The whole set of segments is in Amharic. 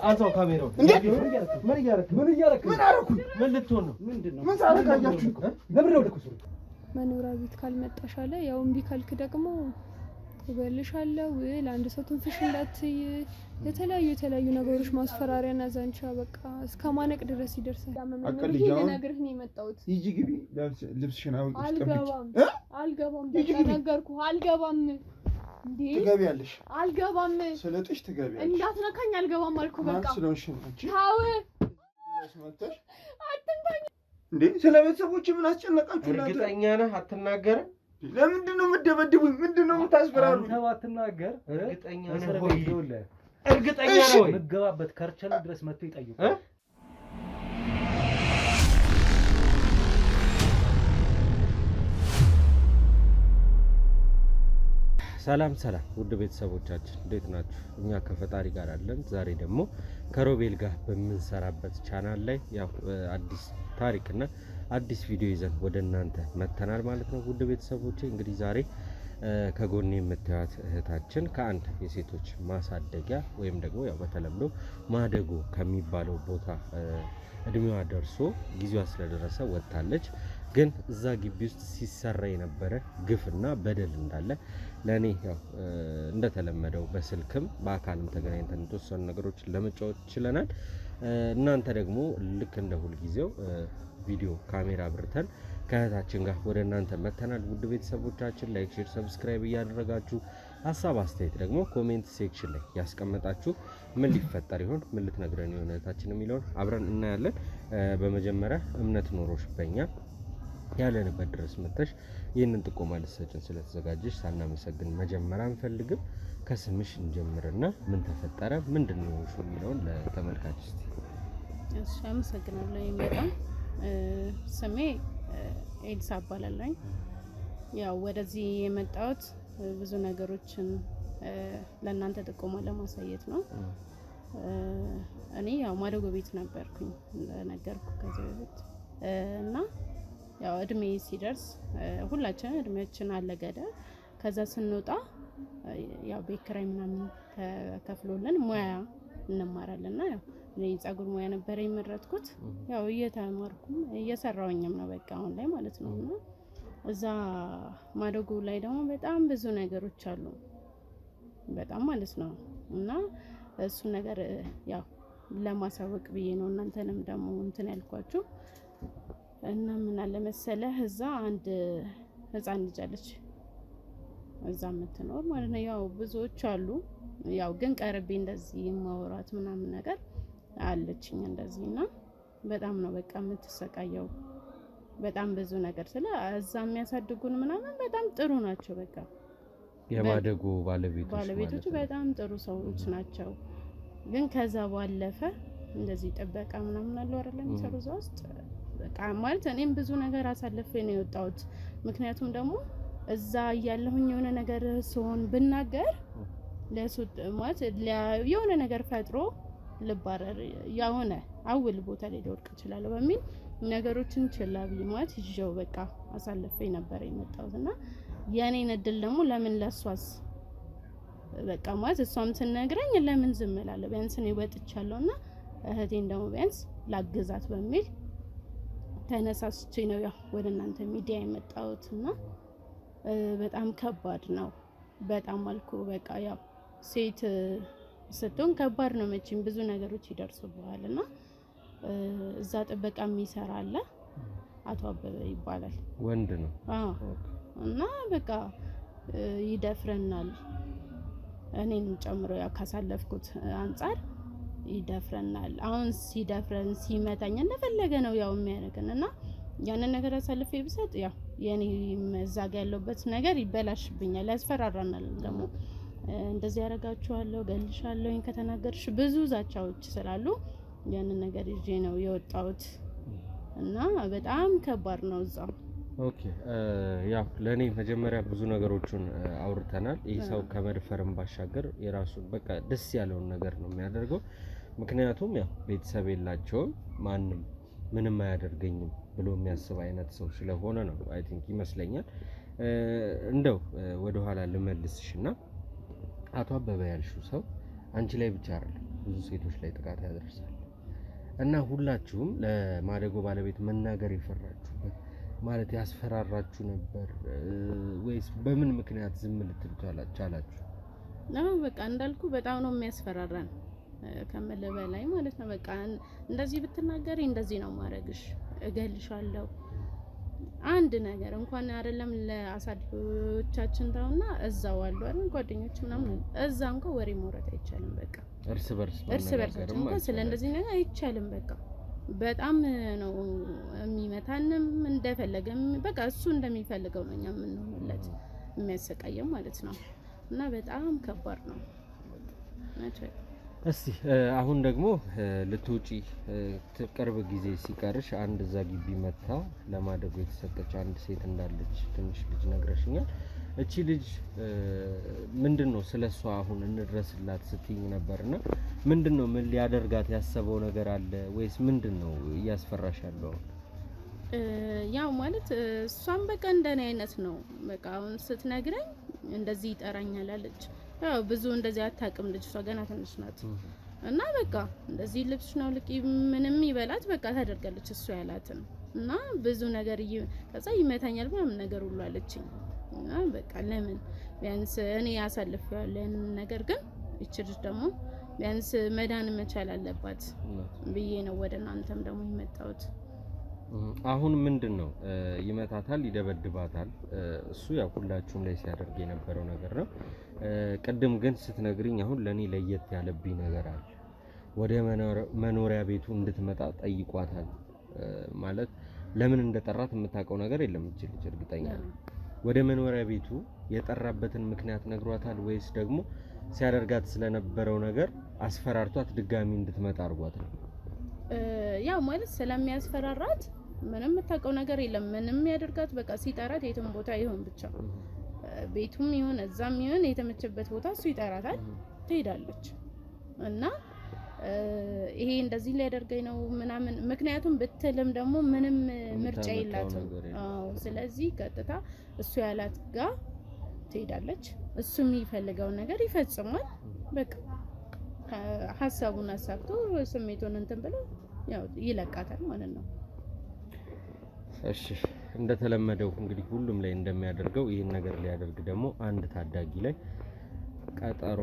አንተ ካሜራው መኖሪያ ቤት ካልመጣሽ አለ ያው እምቢ ካልክ ደግሞ እገልሻለሁ ለአንድ ሰው ትንፍሽ እንዳትይ የተለያዩ ነገሮች ማስፈራሪያና ዛንቻ በቃ እስከ ማነቅ ድረስ ይደርሳል። ለነገርህ ነው የመጣሁት። ሂጂ ግቢ ልብስሽን አውጪ። አልገባም በቃ ነገርኩህ። አልገባም እንዴ ትገቢያለሽ? አልገባም ስለጥሽ ትገቢያለሽ። እንዳትነካኝ አልገባም አልኩህ። በቃ ማን ስለሆንሽ ነው አንቺ? ታው አትመጣሽ አትንካኝ እንዴ? ስለ ቤተሰቦች ምን አስጨነቃችሁ? እርግጠኛ ነህ አትናገርም? ለምንድን ነው የምትደበድቡኝ? ምንድን ነው የምታስፈራሩኝ? አንተ ባትናገር እርግጠኛ ነህ ወይ? እርግጠኛ ነህ ወይ? መገባበት ከርቸል ድረስ መጥቶ ይጠይቁ። ሰላም ውድ ቤተሰቦቻችን እንዴት ናችሁ? እኛ ከፈጣሪ ጋር አለን። ዛሬ ደግሞ ከሮቤል ጋር በምንሰራበት ቻናል ላይ ያው አዲስ ታሪክና አዲስ ቪዲዮ ይዘን ወደ እናንተ መተናል ማለት ነው። ውድ ቤተሰቦቼ እንግዲህ ዛሬ ከጎኔ የምታዩት እህታችን ከአንድ የሴቶች ማሳደጊያ ወይም ደግሞ ያው በተለምዶ ማደጎ ከሚባለው ቦታ እድሜዋ ደርሶ ጊዜዋ ስለደረሰ ወጣለች። ግን እዛ ግቢ ውስጥ ሲሰራ የነበረ ግፍና በደል እንዳለ ለኔ ያው እንደተለመደው በስልክም በአካልም ተገናኝተን የተወሰኑ ነገሮችን ለመጫወት ችለናል። እናንተ ደግሞ ልክ እንደ ሁል ጊዜው ቪዲዮ ካሜራ አብርተን ከእህታችን ጋር ወደ እናንተ መተናል። ውድ ቤተሰቦቻችን ላይክ፣ ሼር፣ ሰብስክራይብ እያደረጋችሁ ሀሳብ አስተያየት ደግሞ ኮሜንት ሴክሽን ላይ ያስቀመጣችሁ ምን ሊፈጠር ይሆን ምን ልትነግረን ይሆን እህታችን የሚለውን አብረን እናያለን። በመጀመሪያ እምነት ኖሮሽ በእኛ ያለንበት ድረስ መጥተሽ ይህንን ጥቆማ ልትሰጭን ስለተዘጋጀሽ ሳናመሰግን መጀመሪያ አንፈልግም። ከስምሽ እንጀምርና ምን ተፈጠረ ምንድነው የሚለውን ለተመልካች እስቲ። እሺ አመሰግናለሁ። የሚባል ስሜ ኤልሳ እባላለሁ። ያው ወደዚህ የመጣሁት ብዙ ነገሮችን ለእናንተ ጥቆማ ለማሳየት ነው። እኔ ያው ማደጎ ቤት ነበርኩኝ እንደነገርኩ ከዚህ በፊት እና ያው እድሜ ሲደርስ ሁላችንም እድሜያችን አለገደ። ከዛ ስንወጣ ያው ቤት ኪራይ ምናምን ተከፍሎልን ሙያ እንማራለንና ያው እኔ ጸጉር ሙያ ነበር የመረጥኩት። ያው እየተማርኩም እየሰራውኝም ነው በቃ አሁን ላይ ማለት ነው። እና እዛ ማደጎ ላይ ደግሞ በጣም ብዙ ነገሮች አሉ በጣም ማለት ነው። እና እሱ ነገር ያው ለማሳወቅ ብዬ ነው እናንተንም ደግሞ እንትን ያልኳችሁ። እና ምን አለ መሰለህ እዛ አንድ ህፃን ልጅ አለች እዛ የምትኖር ማለት ነው። ያው ብዙዎች አሉ ያው ግን ቀርቤ እንደዚህ ማውራት ምናምን ነገር አለችኝ እንደዚህና በጣም ነው በቃ የምትሰቃየው። በጣም ብዙ ነገር ስለ እዛ የሚያሳድጉን ምናምን በጣም ጥሩ ናቸው። በቃ የማደጎ ባለቤቶቹ በጣም ጥሩ ሰዎች ናቸው። ግን ከዛ ባለፈ እንደዚህ ጥበቃ ምናምን አለው አይደል የሚሰሩ እዛ ውስጥ በቃ ማለት እኔም ብዙ ነገር አሳልፌ ነው የወጣሁት። ምክንያቱም ደግሞ እዛ ያለሁኝ የሆነ ነገር ሲሆን ብናገር ለሱት ማለት የሆነ ነገር ፈጥሮ ልባረር ያሆነ አውል ቦታ ላይ ልወድቅ እችላለሁ በሚል ነገሮችን ችላ ብዬ ማለት ይዤው በቃ አሳልፌ ነበር የመጣሁትና የኔን እድል ደግሞ ለምን ለሷስ በቃ ማለት እሷም ትነግረኝ ለምን ዝም እላለሁ? ቢያንስ እኔ ወጥቻለሁና እህቴን ደግሞ ቢያንስ ላግዛት በሚል ተነሳስቼ ነው ያው ወደ እናንተ ሚዲያ የመጣሁትና በጣም ከባድ ነው። በጣም አልኩ በቃ ያው ሴት ስትሆን ከባድ ነው መቼም ብዙ ነገሮች ይደርሱብሃልና እዛ ጥበቃ የሚሰራ አለ አቶ አበበ ይባላል ወንድ ነው። እና በቃ ይደፍረናል እኔን ጨምሮ ያው ካሳለፍኩት አንፃር ይደፍረናል። አሁን ሲደፍረን ሲመታኝ እንደፈለገ ነው ያው የሚያደርገንና ያንን ነገር አሳልፌ ብሰጥ ያው የኔ መዛጋ ያለበት ነገር ይበላሽብኛል፣ ያስፈራራናል። ደግሞ እንደዚህ ያረጋችኋለሁ ገልሻለሁ ከተናገርሽ ብዙ ዛቻዎች ስላሉ ያንን ነገር ይዤ ነው የወጣሁት እና በጣም ከባድ ነው እዛው። ኦኬ ያው ለኔ መጀመሪያ ብዙ ነገሮችን አውርተናል። ይህ ሰው ከመድፈርም ባሻገር የራሱ በቃ ደስ ያለውን ነገር ነው የሚያደርገው። ምክንያቱም ያው ቤተሰብ የላቸውም ማንም ምንም አያደርገኝም ብሎ የሚያስብ አይነት ሰው ስለሆነ ነው አይ ቲንክ ይመስለኛል። እንደው ወደ ኋላ ልመልስሽና አቶ አበበ ያልሽው ሰው አንቺ ላይ ብቻ አይደለም ብዙ ሴቶች ላይ ጥቃት ያደርሳል። እና ሁላችሁም ለማደጎ ባለቤት መናገር የፈራችሁበት ማለት ያስፈራራችሁ ነበር ወይስ በምን ምክንያት ዝም ልትሉ ቻላችሁ? ነው በቃ እንዳልኩ በጣም ነው የሚያስፈራራን ከመለ በላይ ማለት ነው። በቃ እንደዚህ ብትናገሪ እንደዚህ ነው ማረግሽ፣ እገልሻለሁ። አንድ ነገር እንኳን አይደለም ለአሳዳጊዎቻችን ታውና እዛው አሉ አይደል ጓደኞች ምናምን እዛ እንኳን ወሬ ማውራት አይቻልም። በቃ እርስ በርሳችን እንኳን ስለ እንደዚህ ነገር አይቻልም። በቃ በጣም ነው የሚመታንም እንደፈለገም በቃ እሱ እንደሚፈልገው ነው እኛ የምንሆንለት የሚያሰቃየው ማለት ነው። እና በጣም ከባድ ነው። እስቲ አሁን ደግሞ ልትውጪ ቅርብ ጊዜ ሲቀርሽ አንድ እዛ ግቢ መታ ለማደጎ የተሰጠች አንድ ሴት እንዳለች ትንሽ ልጅ ነግረሽኛል። እቺ ልጅ ምንድነው ስለሷ አሁን እንድረስላት ስትይኝ ነበርና ምንድነው ምን ሊያደርጋት ያሰበው ነገር አለ ወይስ ምንድነው እያስፈራሽ ያለው? ያው ማለት እሷም በቃ እንደኔ አይነት ነው። በቃ አሁን ስትነግረኝ እንደዚህ ይጠራኛል አለች። ያው ብዙ እንደዚህ አታውቅም ልጅ እሷ ገና ትንሽ ናት። እና በቃ እንደዚህ ልብስ ነው ልቂ ምንም ይበላት በቃ ታደርጋለች እሱ ያላትን። እና ብዙ ነገር ከዛ ይመታኛል ምናምን ነገር ሁሉ አለችኝ። እና በቃ ለምን ቢያንስ እኔ ያሳልፈዋለን ነገር ግን እቺ ልጅ ደግሞ ቢያንስ መዳን መቻል አለባት ብዬ ነው ወደ እናንተም ደግሞ የመጣሁት። አሁን ምንድነው ይመታታል፣ ይደበድባታል። እሱ ያው ሁላችሁም ላይ ሲያደርግ የነበረው ነገር ነው። ቅድም ግን ስትነግሪኝ አሁን ለኔ ለየት ያለብኝ ነገር አለ። ወደ መኖሪያ ቤቱ እንድትመጣ ጠይቋታል ማለት ለምን እንደጠራት የምታውቀው ነገር የለም እቺ ልጅ እርግጠኛ ነኝ። ወደ መኖሪያ ቤቱ የጠራበትን ምክንያት ነግሯታል ወይስ ደግሞ ሲያደርጋት ስለነበረው ነገር አስፈራርቷት ድጋሚ እንድትመጣ አርጓት ነው? ያው ማለት ስለሚያስፈራራት ምንም የምታውቀው ነገር የለም። ምንም ያደርጋት በቃ ሲጠራት የትም ቦታ ይሁን ብቻ ቤቱም ይሁን እዛም ይሁን የተመቸበት ቦታ እሱ ይጠራታል፣ ትሄዳለች። እና ይሄ እንደዚህ ሊያደርገኝ ነው ምናምን ምክንያቱም ብትልም ደግሞ ምንም ምርጫ የላትም። አዎ ስለዚህ ቀጥታ እሱ ያላት ጋር ትሄዳለች። እሱ የሚፈልገው ነገር ይፈጽማል። በቃ ሀሳቡን አሳክቶ ስሜቱን እንትን ብሎ ያው ይለቃታል ማለት ነው። እሺ እንደተለመደው እንግዲህ ሁሉም ላይ እንደሚያደርገው ይሄን ነገር ሊያደርግ ደግሞ አንድ ታዳጊ ላይ ቀጠሮ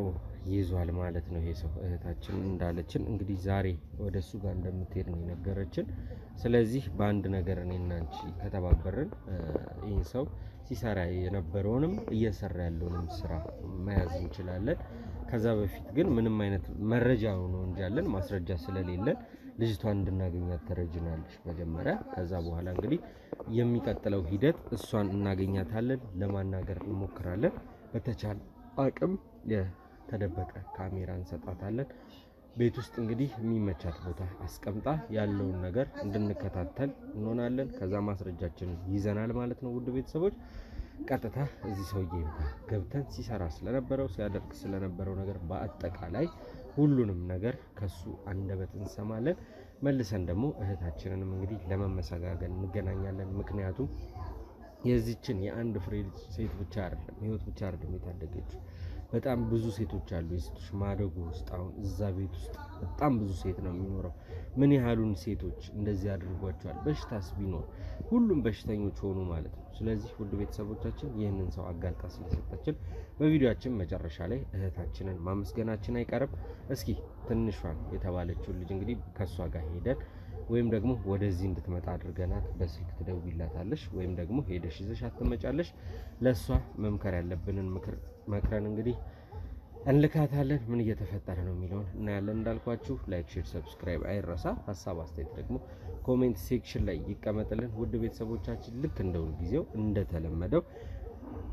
ይዟል ማለት ነው። ይሄ ሰው እህታችን እንዳለችን እንግዲህ ዛሬ ወደሱ ጋር እንደምትሄድ ነው የነገረችን። ስለዚህ በአንድ ነገር እኔና አንቺ ከተባበርን ይሄን ሰው ሲሰራ የነበረውንም እየሰራ ያለውንም ስራ መያዝ እንችላለን። ከዛ በፊት ግን ምንም አይነት መረጃ ነው እንጂ ያለን ማስረጃ ስለሌለን ልጅቷን እንድናገኛት ተረጅናለሽ መጀመሪያ። ከዛ በኋላ እንግዲህ የሚቀጥለው ሂደት እሷን እናገኛታለን፣ ለማናገር እንሞክራለን። በተቻለ አቅም የተደበቀ ካሜራ እንሰጣታለን። ቤት ውስጥ እንግዲህ የሚመቻት ቦታ አስቀምጣ ያለውን ነገር እንድንከታተል እንሆናለን። ከዛ ማስረጃችንን ይዘናል ማለት ነው። ውድ ቤተሰቦች ቀጥታ እዚህ ሰውዬ ገብተን ሲሰራ ስለነበረው ሲያደርግ ስለነበረው ነገር በአጠቃላይ ሁሉንም ነገር ከሱ አንደበት እንሰማለን። መልሰን ደግሞ እህታችንንም እንግዲህ ለመመሰጋገን እንገናኛለን። ምክንያቱም የዚችን የአንድ ፍሬ ሴት ብቻ አይደለም ህይወት ብቻ አይደለም የታደገችው። በጣም ብዙ ሴቶች አሉ የሴቶች ማደጎ ውስጥ። አሁን እዛ ቤት ውስጥ በጣም ብዙ ሴት ነው የሚኖረው። ምን ያህሉን ሴቶች እንደዚህ አድርጓቸዋል? በሽታስ ቢኖር ሁሉም በሽተኞች ሆኑ ማለት ነው። ስለዚህ ውድ ቤተሰቦቻችን ይህንን ሰው አጋልጣ ስለሰጠችን በቪዲዮአችን መጨረሻ ላይ እህታችንን ማመስገናችን አይቀርም። እስኪ ትንሿን የተባለችውን ልጅ እንግዲህ ከሷ ጋር ሄደን ወይም ደግሞ ወደዚህ እንድትመጣ አድርገናት በስልክ ትደውይላታለሽ ወይም ደግሞ ሄደሽ ይዘሻት ትመጫለሽ። ለሷ መምከር ያለብንን ምክር መክረን እንግዲህ እንልካታለን። ምን እየተፈጠረ ነው የሚለውን እናያለን። እንዳልኳችሁ ላይክ፣ ሼር፣ ሰብስክራይብ አይረሳ። ሀሳብ አስተያየት ደግሞ ኮሜንት ሴክሽን ላይ ይቀመጥልን። ውድ ቤተሰቦቻችን ልክ እንደው ጊዜው እንደተለመደው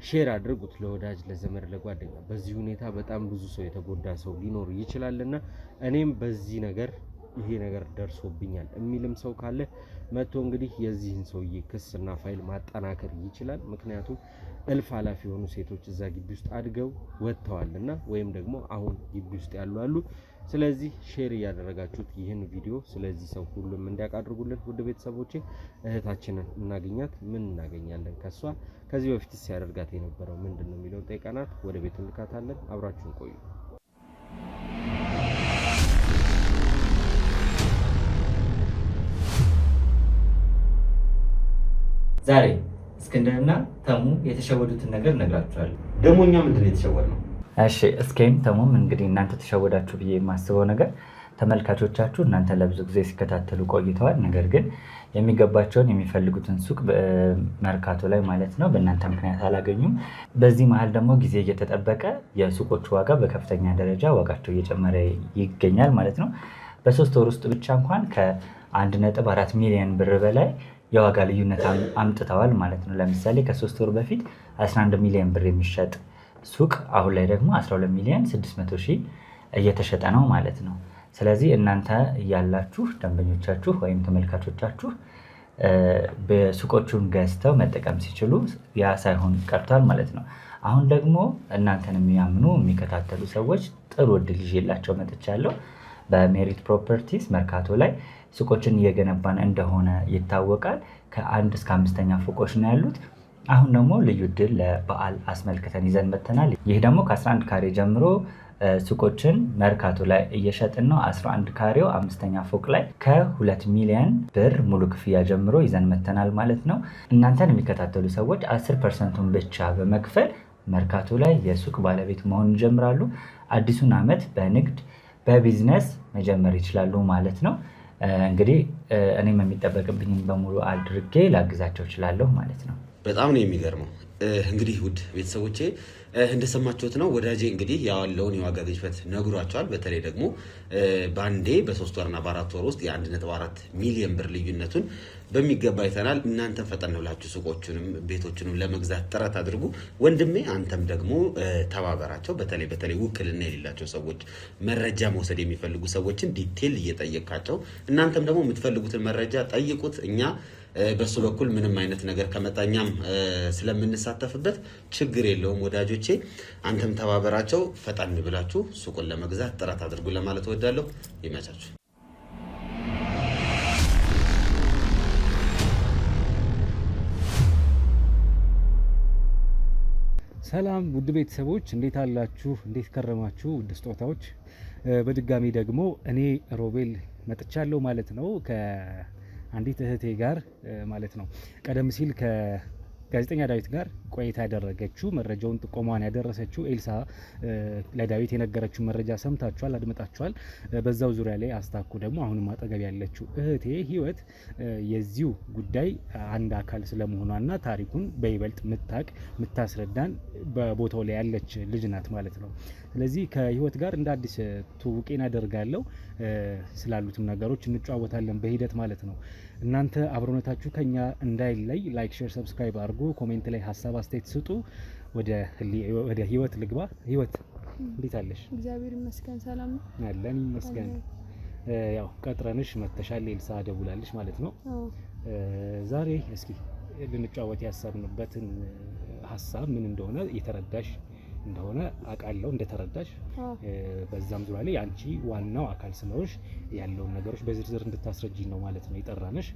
ሼር አድርጉት ለወዳጅ፣ ለዘመድ፣ ለጓደኛ። በዚህ ሁኔታ በጣም ብዙ ሰው የተጎዳ ሰው ሊኖር ይችላልና እኔም በዚህ ነገር ይሄ ነገር ደርሶብኛል የሚልም ሰው ካለ መጥቶ እንግዲህ የዚህን ሰውዬ ክስና ፋይል ማጠናከር ይችላል። ምክንያቱም እልፍ ኃላፊ የሆኑ ሴቶች እዛ ግቢ ውስጥ አድገው ወጥተዋልና ወይም ደግሞ አሁን ግቢ ውስጥ ያሉ አሉ። ስለዚህ ሼር እያደረጋችሁት ይህን ቪዲዮ ስለዚህ ሰው ሁሉም እንዲያውቅ አድርጉልን። ውድ ቤተሰቦቼ እህታችንን እናገኛት። ምን እናገኛለን ከሷ? ከዚህ በፊት ሲያደርጋት የነበረው ምንድነው የሚለው ጠይቀናት ወደ ቤት እንልካታለን። አብራችሁን ቆዩ። ዛሬ እስክንድርና ተሙ የተሸወዱትን ነገር እነግራችኋለሁ። ደግሞ እኛ ምንድን ነው የተሸወድነው? እሺ እስኪም ተሙም እንግዲህ እናንተ ተሸወዳችሁ ብዬ የማስበው ነገር ተመልካቾቻችሁ እናንተ ለብዙ ጊዜ ሲከታተሉ ቆይተዋል። ነገር ግን የሚገባቸውን የሚፈልጉትን ሱቅ መርካቶ ላይ ማለት ነው በእናንተ ምክንያት አላገኙም። በዚህ መሀል ደግሞ ጊዜ እየተጠበቀ የሱቆቹ ዋጋ በከፍተኛ ደረጃ ዋጋቸው እየጨመረ ይገኛል ማለት ነው። በ3 ወር ውስጥ ብቻ እንኳን ከ1.4 ሚሊዮን ብር በላይ የዋጋ ልዩነት አምጥተዋል ማለት ነው። ለምሳሌ ከ3 ወር በፊት 11 ሚሊዮን ብር የሚሸጥ ሱቅ አሁን ላይ ደግሞ 12 ሚሊዮን 600 ሺህ እየተሸጠ ነው ማለት ነው። ስለዚህ እናንተ እያላችሁ ደንበኞቻችሁ ወይም ተመልካቾቻችሁ በሱቆቹን ገዝተው መጠቀም ሲችሉ ያ ሳይሆን ቀርቷል ማለት ነው። አሁን ደግሞ እናንተን የሚያምኑ የሚከታተሉ ሰዎች ጥሩ እድል ይዤላቸው መጥቻለሁ። በሜሪት ፕሮፐርቲስ መርካቶ ላይ ሱቆችን እየገነባን እንደሆነ ይታወቃል። ከ1 እስከ 5ኛ ፎቆች ነው ያሉት። አሁን ደግሞ ልዩ እድል ለበዓል አስመልክተን ይዘን መጥተናል። ይህ ደግሞ ከ11 ካሬ ጀምሮ ሱቆችን መርካቶ ላይ እየሸጥን ነው። 11 ካሬው 5ኛ ፎቅ ላይ ከ2 ሚሊዮን ብር ሙሉ ክፍያ ጀምሮ ይዘን መጥተናል ማለት ነው። እናንተን የሚከታተሉ ሰዎች 10%ን ብቻ በመክፈል መርካቶ ላይ የሱቅ ባለቤት መሆን ይጀምራሉ። አዲሱን ዓመት በንግድ በቢዝነስ መጀመር ይችላሉ ማለት ነው። እንግዲህ እኔም የሚጠበቅብኝን በሙሉ አድርጌ ላግዛቸው እችላለሁ ማለት ነው። በጣም ነው የሚገርመው። እንግዲህ ውድ ቤተሰቦቼ እንደሰማችሁት ነው ወዳጄ እንግዲህ ያለውን የዋጋ ግሽበት ነግሯቸዋል። በተለይ ደግሞ በአንዴ በ3 ወርና በ4 ወር ውስጥ የ1.4 ሚሊዮን ብር ልዩነቱን በሚገባ አይተናል። እናንተም ፈጠን ብላችሁ ሱቆቹንም ቤቶቹንም ለመግዛት ጥረት አድርጉ። ወንድሜ አንተም ደግሞ ተባበራቸው። በተለይ ውክልና የሌላቸው ሰዎች መረጃ መውሰድ የሚፈልጉ ሰዎችን ዲቴል እየጠየቃቸው እናንተም ደግሞ የምትፈልጉትን መረጃ ጠይቁት። እኛ በሱ በኩል ምንም አይነት ነገር ከመጣኛም ስለምንሳተፍበት ችግር የለውም ወዳጆቼ። አንተም ተባበራቸው። ፈጠን ብላችሁ ሱቁን ለመግዛት ጥረት አድርጉ ለማለት እወዳለሁ። ይመቻችሁ። ሰላም ውድ ቤተሰቦች እንዴት አላችሁ? እንዴት ከረማችሁ? ውድ ስጦታዎች በድጋሚ ደግሞ እኔ ሮቤል መጥቻለሁ ማለት ነው ከአንዲት እህቴ ጋር ማለት ነው። ቀደም ሲል ከጋዜጠኛ ዳዊት ጋር ቆይታ ያደረገችው መረጃውን ጥቆሟን ያደረሰችው ኤልሳ ለዳዊት የነገረችው መረጃ ሰምታችኋል፣ አድምጣችኋል። በዛው ዙሪያ ላይ አስታኩ ደግሞ አሁንም አጠገብ ያለችው እህቴ ህይወት የዚሁ ጉዳይ አንድ አካል ስለመሆኗና ታሪኩን በይበልጥ ምታስረዳን በቦታው ላይ ያለች ልጅ ናት ማለት ነው። ስለዚህ ከህይወት ጋር እንደ አዲስ ትውውቄን አደርጋለሁ። ስላሉትም ነገሮች እንጫወታለን በሂደት ማለት ነው። እናንተ አብሮነታችሁ ከኛ እንዳይለይ ላይክ፣ ሼር፣ ሰብስክራይብ አድርጉ። ኮሜንት ላይ ሀሳብ አስተያየት ስጡ። ወደ ህይወት ልግባ። ህይወት እንዴት አለሽ? እግዚአብሔር ይመስገን ሰላም ነው አለን ይመስገን። ያው ቀጥረንሽ መተሻል ኤልሳ ደውላለሽ ማለት ነው። ዛሬ እስኪ ልንጫወት ያሰብንበትን ሀሳብ ምን እንደሆነ የተረዳሽ እንደሆነ አውቃለሁ እንደተረዳሽ። በዛም ዙሪያ ላይ አንቺ ዋናው አካል ስለሆንሽ ያለውን ነገሮች በዝርዝር እንድታስረጂኝ ነው ማለት ነው የጠራነሽ።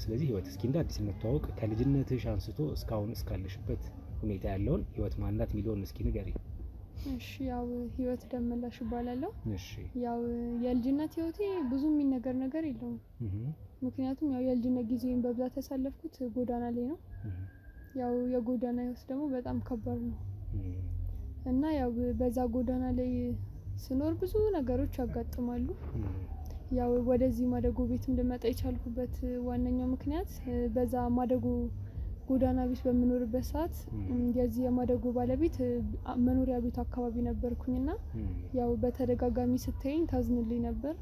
ስለዚህ ህይወት እስኪ እንደ አዲስ እንተዋወቅ። ከልጅነትሽ አንስቶ እስካሁን እስካለሽበት ሁኔታ ያለውን ህይወት ማናት ሚሊዮን እስኪ ንገሪ። እሺ ያው ህይወት ደመላሽ እባላለሁ። እሺ ያው የልጅነት ህይወቴ ብዙ የሚነገር ነገር የለውም። ምክንያቱም ያው የልጅነት ጊዜን በብዛት ያሳለፍኩት ጎዳና ላይ ነው። ያው የጎዳና ህይወት ደግሞ በጣም ከባድ ነው እና ያው በዛ ጎዳና ላይ ስኖር ብዙ ነገሮች ያጋጥማሉ። ያው ወደዚህ ማደጎ ቤትም ልመጣ የቻልኩበት ዋነኛው ምክንያት በዛ ማደጎ ጎዳና ቤት በምኖርበት ሰዓት የዚህ የማደጎ ባለቤት መኖሪያ ቤቱ አካባቢ ነበርኩኝና ያው በተደጋጋሚ ስትይኝ ታዝንልኝ ነበር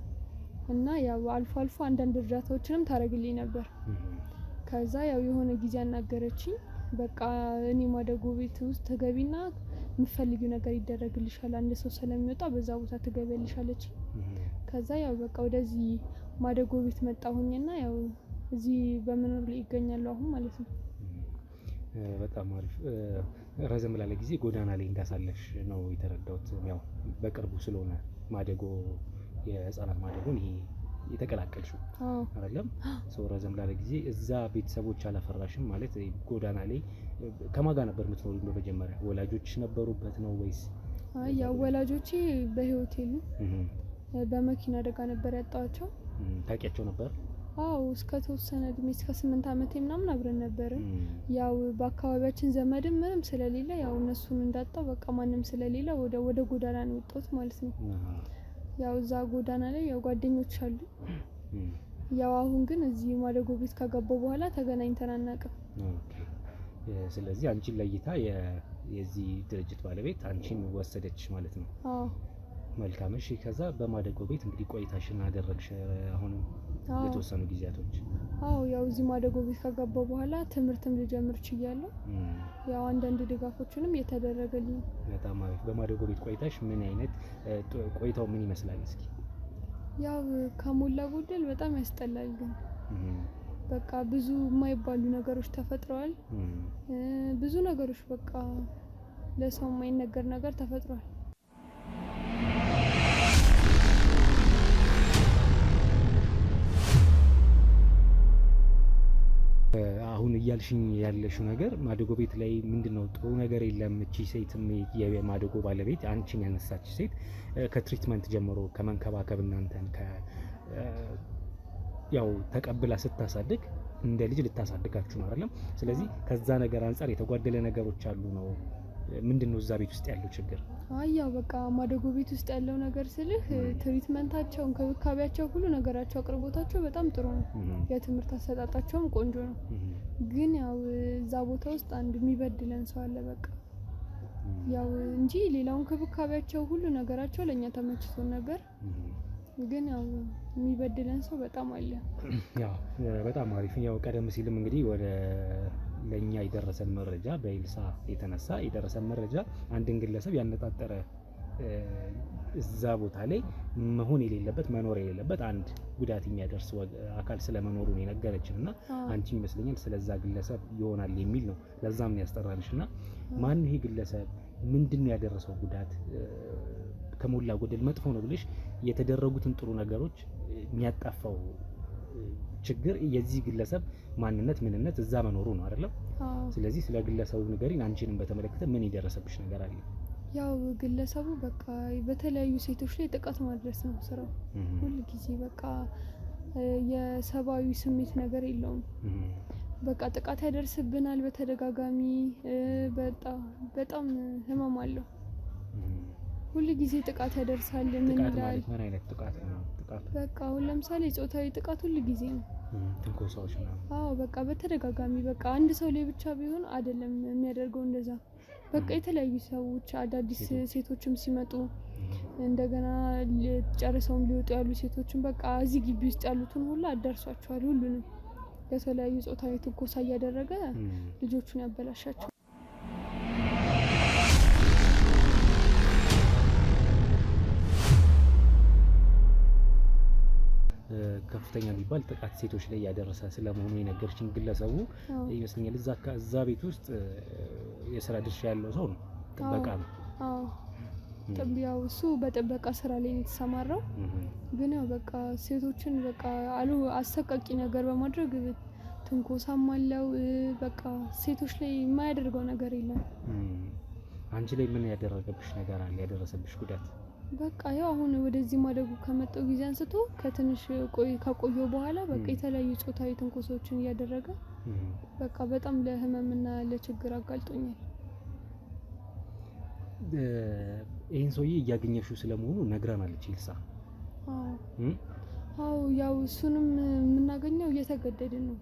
እና ያው አልፎ አልፎ አንዳንድ እርዳታዎችንም ታረግልኝ ነበር። ከዛ ያው የሆነ ጊዜ አናገረችኝ። በቃ እኔ ማደጎ ቤት ውስጥ ተገቢና የምትፈልጊው ነገር ይደረግልሻል፣ አንድ ሰው ስለሚወጣ በዛ ቦታ ትገቢያለሽ አለች። ከዛ ያው በቃ ወደዚህ ማደጎ ቤት መጣሁኝና ያው እዚህ በመኖር ላይ ይገኛለሁ አሁን ማለት ነው። በጣም አሪፍ። ረዘም ላለ ጊዜ ጎዳና ላይ እንዳሳለፍሽ ነው የተረዳሁት። ያው በቅርቡ ስለሆነ ማደጎ የህፃናት ማደጎን ይሄ የተቀላቀልሽው አይደለም? ሰው ረዘም ላለ ጊዜ እዛ ቤተሰቦች አላፈራሽም ማለት ጎዳና ላይ ከማን ጋር ነበር የምትኖሪው? በመጀመሪያ ወላጆችሽ ነበሩበት ነው ወይስ? አይ ያው ወላጆቼ በህይወት የሉም። በመኪና አደጋ ነበር ያጣኋቸው። ታውቂያቸው ነበር? አዎ እስከ ተወሰነ እድሜ እስከ 8 ዓመቴ ምናምን አብረን ነበርን። ያው በአካባቢያችን ዘመድም ምንም ስለሌለ ያው እነሱን እንዳጣው በቃ ማንም ስለሌለ ወደ ጎዳና ነው የወጣሁት ማለት ነው። ያው እዛ ጎዳና ላይ ያው ጓደኞች አሉ። ያው አሁን ግን እዚህ ማደጎ ቤት ከገባሁ በኋላ ተገናኝተን አናውቅም። ኦኬ። ስለዚህ አንቺን ለይታ የዚህ ድርጅት ባለቤት አንቺን ወሰደች ማለት ነው? አዎ። መልካም። እሺ ከዛ በማደጎ ቤት እንግዲህ ቆይታሽን አደረግሽ አሁን የተወሰኑ ጊዜያቶች? አዎ ያው እዚህ ማደጎ ቤት ከገባሁ በኋላ ትምህርትም ልጀምር ችያለሁ። ያው አንዳንድ ድጋፎችንም እየተደረገልኝ። በጣም አሪፍ። በማደጎ ቤት ቆይታሽ ምን አይነት ቆይታው ምን ይመስላል እስኪ? ያው ከሞላ ጎደል በጣም ያስጠላል፣ ግን በቃ ብዙ የማይባሉ ነገሮች ተፈጥረዋል። ብዙ ነገሮች በቃ ለሰው የማይነገር ነገር ተፈጥሯል። አሁን እያልሽኝ ያለሽው ነገር ማደጎ ቤት ላይ ምንድነው ጥሩ ነገር የለም? እቺ ሴትም የማደጎ ባለቤት አንቺን ያነሳች ሴት ከትሪትመንት ጀምሮ ከመንከባከብ እናንተን ያው ተቀብላ ስታሳድግ እንደ ልጅ ልታሳድጋችሁ ነው አይደለም? ስለዚህ ከዛ ነገር አንፃር የተጓደለ ነገሮች አሉ ነው? ምንድነው እዛ ቤት ውስጥ ያለው ችግር? ያው በቃ ማደጎ ቤት ውስጥ ያለው ነገር ስልህ ትሪትመንታቸው፣ እንክብካቤያቸው፣ ሁሉ ነገራቸው፣ አቅርቦታቸው በጣም ጥሩ ነው። የትምህርት አሰጣጣቸውም ቆንጆ ነው። ግን ያው እዛ ቦታ ውስጥ አንድ የሚበድለን ሰው አለ በቃ ያው እንጂ ሌላውን እንክብካቤያቸው፣ ሁሉ ነገራቸው ለኛ ተመችቶን ነበር። ግን ያው የሚበድለን ሰው በጣም አለ። ያው በጣም አሪፍ። ያው ቀደም ሲልም እንግዲህ ወደ ለኛ የደረሰን መረጃ በኤልሳ የተነሳ የደረሰን መረጃ አንድን ግለሰብ ያነጣጠረ እዛ ቦታ ላይ መሆን የሌለበት መኖር የሌለበት አንድ ጉዳት የሚያደርስ አካል ስለመኖሩ ነው የነገረችን እና አንቺ ይመስለኛል ስለዛ ግለሰብ ይሆናል የሚል ነው። ለዛም ነው ያስጠራንሽ። እና ማን ይሄ ግለሰብ ምንድነው ያደረሰው ጉዳት? ከሞላ ጎደል መጥፎ ነው ብለሽ የተደረጉትን ጥሩ ነገሮች የሚያጣፋው ችግር የዚህ ግለሰብ ማንነት ምንነት እዛ መኖሩ ነው አይደለም? ስለዚህ ስለ ግለሰቡ ንገሪን። አንቺንም በተመለከተ ምን የደረሰብሽ ነገር አለ? ያው ግለሰቡ በቃ በተለያዩ ሴቶች ላይ ጥቃት ማድረስ ነው ስራው። ሁሉ ጊዜ በቃ የሰብአዊ ስሜት ነገር የለውም። በቃ ጥቃት ያደርስብናል በተደጋጋሚ። በጣም ህመም አለው። ሁሉ ጊዜ ጥቃት ያደርሳል። ምን ይላል? ምን አይነት ጥቃት ነው? በቃ አሁን ለምሳሌ ጾታዊ ጥቃት ሁሉ ጊዜ ነው። ትንኮሳዎች ነው? አዎ በቃ በተደጋጋሚ በቃ አንድ ሰው ላይ ብቻ ቢሆን አይደለም የሚያደርገው እንደዛ። በቃ የተለያዩ ሰዎች አዳዲስ ሴቶችም ሲመጡ እንደገና ጨርሰውም ሊወጡ ያሉ ሴቶችን በቃ እዚህ ግቢ ውስጥ ያሉትን ሁሉ አዳርሷቸዋል። ሁሉንም የተለያዩ ጾታዊ ትንኮሳ እያደረገ ልጆቹን ያበላሻቸው። ከፍተኛ የሚባል ጥቃት ሴቶች ላይ ያደረሰ ስለመሆኑ የነገረችን ግለሰቡ ይመስለኛል እዛ ቤት ውስጥ የስራ ድርሻ ያለው ሰው ነው፣ ጥበቃ ነው። ያው እሱ በጥበቃ ስራ ላይ የተሰማራው። ግን ያው በቃ ሴቶችን በቃ አሰቃቂ ነገር በማድረግ ትንኮሳም አለው። በቃ ሴቶች ላይ የማያደርገው ነገር የለም። አንቺ ላይ ምን ያደረገብሽ ነገር አለ? ያደረሰብሽ ጉዳት? በቃ ያው አሁን ወደዚህ ማደጉ ከመጣው ጊዜ አንስቶ ከትንሽ ከቆየው በኋላ በቃ የተለያዩ ጾታዊ ትንኮሳዎችን እያደረገ በቃ በጣም ለህመምና ለችግር አጋልጦኛል። ይሄን ሰውዬ እያገኘሽው ስለመሆኑ ነግራናለች ኤልሳ። አዎ ያው እሱንም የምናገኘው እየተገደድን ነው።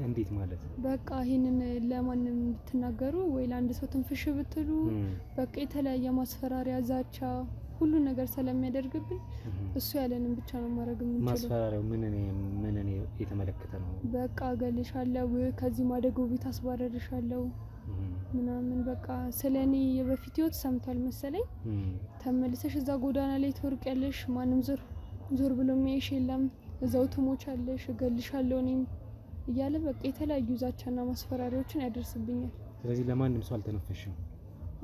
እንዴት ማለት? በቃ ይሄንን ለማንም ብትናገሩ ወይ ለአንድ ሰው ትንፍሽ ብትሉ በቃ የተለያየ ማስፈራሪያ፣ ዛቻ ሁሉ ነገር ስለሚያደርግብን እሱ ያለንን ብቻ ነው ማድረግ የምንችለው። ማስፈራሪያው ምን የተመለከተ ነው? በቃ እገልሻለሁ፣ ከዚህ ማደጎ ቤት አስባረርሻለሁ ምናምን በቃ ስለኔ የበፊት ህይወት ሰምቷል መሰለኝ። ተመልሰሽ እዛ ጎዳና ላይ ትወርቂያለሽ፣ ማንም ዞር ብሎ የሚያይሽ የለም፣ እዛው ትሞቻለሽ፣ እገልሻለሁ እኔም እያለ በቃ የተለያዩ ዛቻና ማስፈራሪያዎችን ያደርስብኛል። ስለዚህ ለማንም ሰው አልተነፈሽም?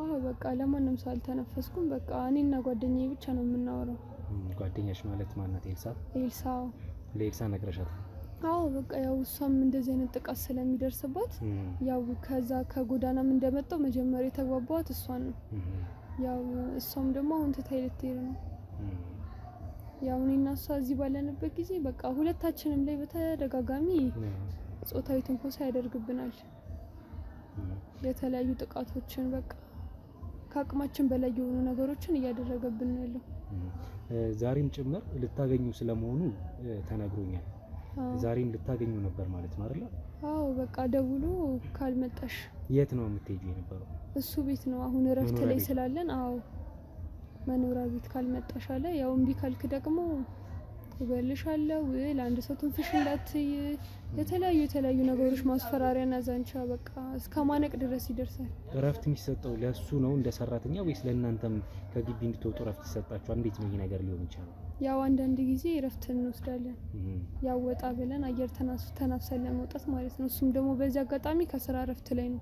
አዎ በቃ ለማንም ሰው አልተነፈስኩም። በቃ እኔና ጓደኛዬ ብቻ ነው የምናወራው። ጓደኛሽ ማለት ማናት? ኤልሳ። ለኤልሳ ነግረሻት? አዎ በቃ ያው እሷም እንደዚህ አይነት ጥቃት ስለሚደርስባት ያው ከዛ ከጎዳናም እንደመጣው መጀመሪያ የተግባባዋት እሷን ነው። ያው እሷም ደግሞ አሁን ትታይ ልትሄድ ነው ያው እኔና እሷ እዚህ ባለንበት ጊዜ በቃ ሁለታችንም ላይ በተደጋጋሚ ጾታዊ ትንኮሳ ያደርግብናል። የተለያዩ ጥቃቶችን በቃ ከአቅማችን በላይ የሆኑ ነገሮችን እያደረገብን ነው ያለው። ዛሬም ጭምር ልታገኙ ስለመሆኑ ተነግሮኛል። ዛሬም ልታገኙ ነበር ማለት ነው አይደል? አዎ በቃ ደውሎ ካልመጣሽ። የት ነው የምትሄጂው የነበረው? እሱ ቤት ነው አሁን እረፍት ላይ ስላለን። አዎ መኖሪያ ቤት ካልመጣሽ አለ። ያው እምቢ ካልክ ደግሞ እገልሻለሁ፣ ለአንድ ሰው ትንፍሽ እንዳትይ፣ የተለያዩ ነገሮች ማስፈራሪያና ዛንቻ በቃ እስከ ማነቅ ድረስ ይደርሳል። እረፍት የሚሰጠው ለሱ ነው እንደ ሰራተኛ ወይስ ለእናንተም ከግቢ እንድትወጡ እረፍት ይሰጣችኋል? እንዴት ነው ይሄ ነገር ሊሆን ይችላል? ያው አንዳንድ ጊዜ እረፍት እንወስዳለን። ያው ወጣ ብለን አየር ተናፍሰን ለመውጣት ማለት ነው። እሱም ደግሞ በዚህ አጋጣሚ ከስራ እረፍት ላይ ነው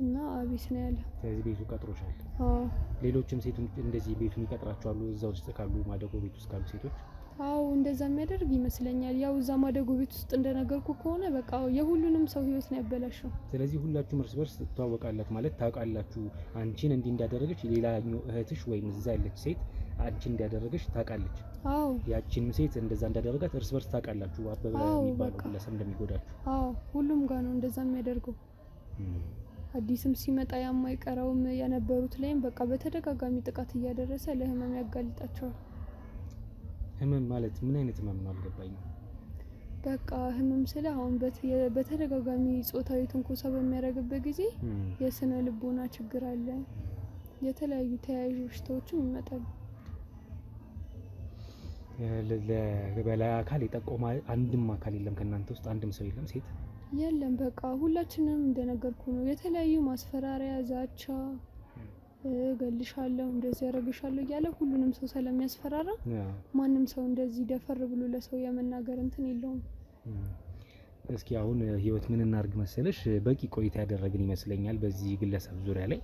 እና ቤት ነው ያለ። ስለዚህ ቤቱ ቀጥሮሻል? አዎ። ሌሎችም ሴቶች እንደዚህ ቤቱን ይቀጥራቸዋሉ እዛ ውስጥ ካሉ ማደጎ ቤት ውስጥ ካሉ ሴቶች? አዎ እንደዛ የሚያደርግ ይመስለኛል። ያው እዛ ማደጎ ቤት ውስጥ እንደነገርኩ ከሆነ በቃ የሁሉንም ሰው ህይወት ነው ያበላሸው። ስለዚህ ሁላችሁም እርስ በርስ ትተዋወቃላችሁ ማለት ታውቃላችሁ። አንቺን እንዲህ እንዳደረገች ሌላኛው እህትሽ ወይም እዛ ያለች ሴት አንቺን እንዳደረገች ታውቃለች። አዎ ያቺንም ሴት እንደዛ እንዳደረጋት እርስ በርስ ታውቃላችሁ። አበበ የሚባለው ግለሰብ እንደሚጎዳችሁ። አዎ ሁሉም ጋር ነው እንደዛ የሚያደርገው። አዲስም ሲመጣ የማይቀረውም የነበሩት ላይም በቃ በተደጋጋሚ ጥቃት እያደረሰ ለህመም ያጋልጣቸዋል። ህመም ማለት ምን አይነት ህመም ነው አልገባኝም። በቃ ህመም ስለ አሁን በተደጋጋሚ ጾታዊ ትንኮሳ በሚያደርግበት ጊዜ የስነ ልቦና ችግር አለ፣ የተለያዩ ተያያዥ በሽታዎችም ይመጣሉ። በላይ አካል የጠቆመ አንድም አካል የለም ከእናንተ ውስጥ አንድም ሰው የለም? ሴት የለም። በቃ ሁላችንም እንደነገርኩ ነው። የተለያዩ ማስፈራሪያ፣ ዛቻ፣ እገልሻለሁ፣ እንደዚህ ያደርግሻለሁ እያለ ሁሉንም ሰው ስለሚያስፈራራ ማንም ሰው እንደዚህ ደፈር ብሎ ለሰው የመናገር እንትን የለውም። እስኪ አሁን ህይወት ምን እናርግ መሰለሽ፣ በቂ ቆይታ ያደረግን ይመስለኛል በዚህ ግለሰብ ዙሪያ ላይ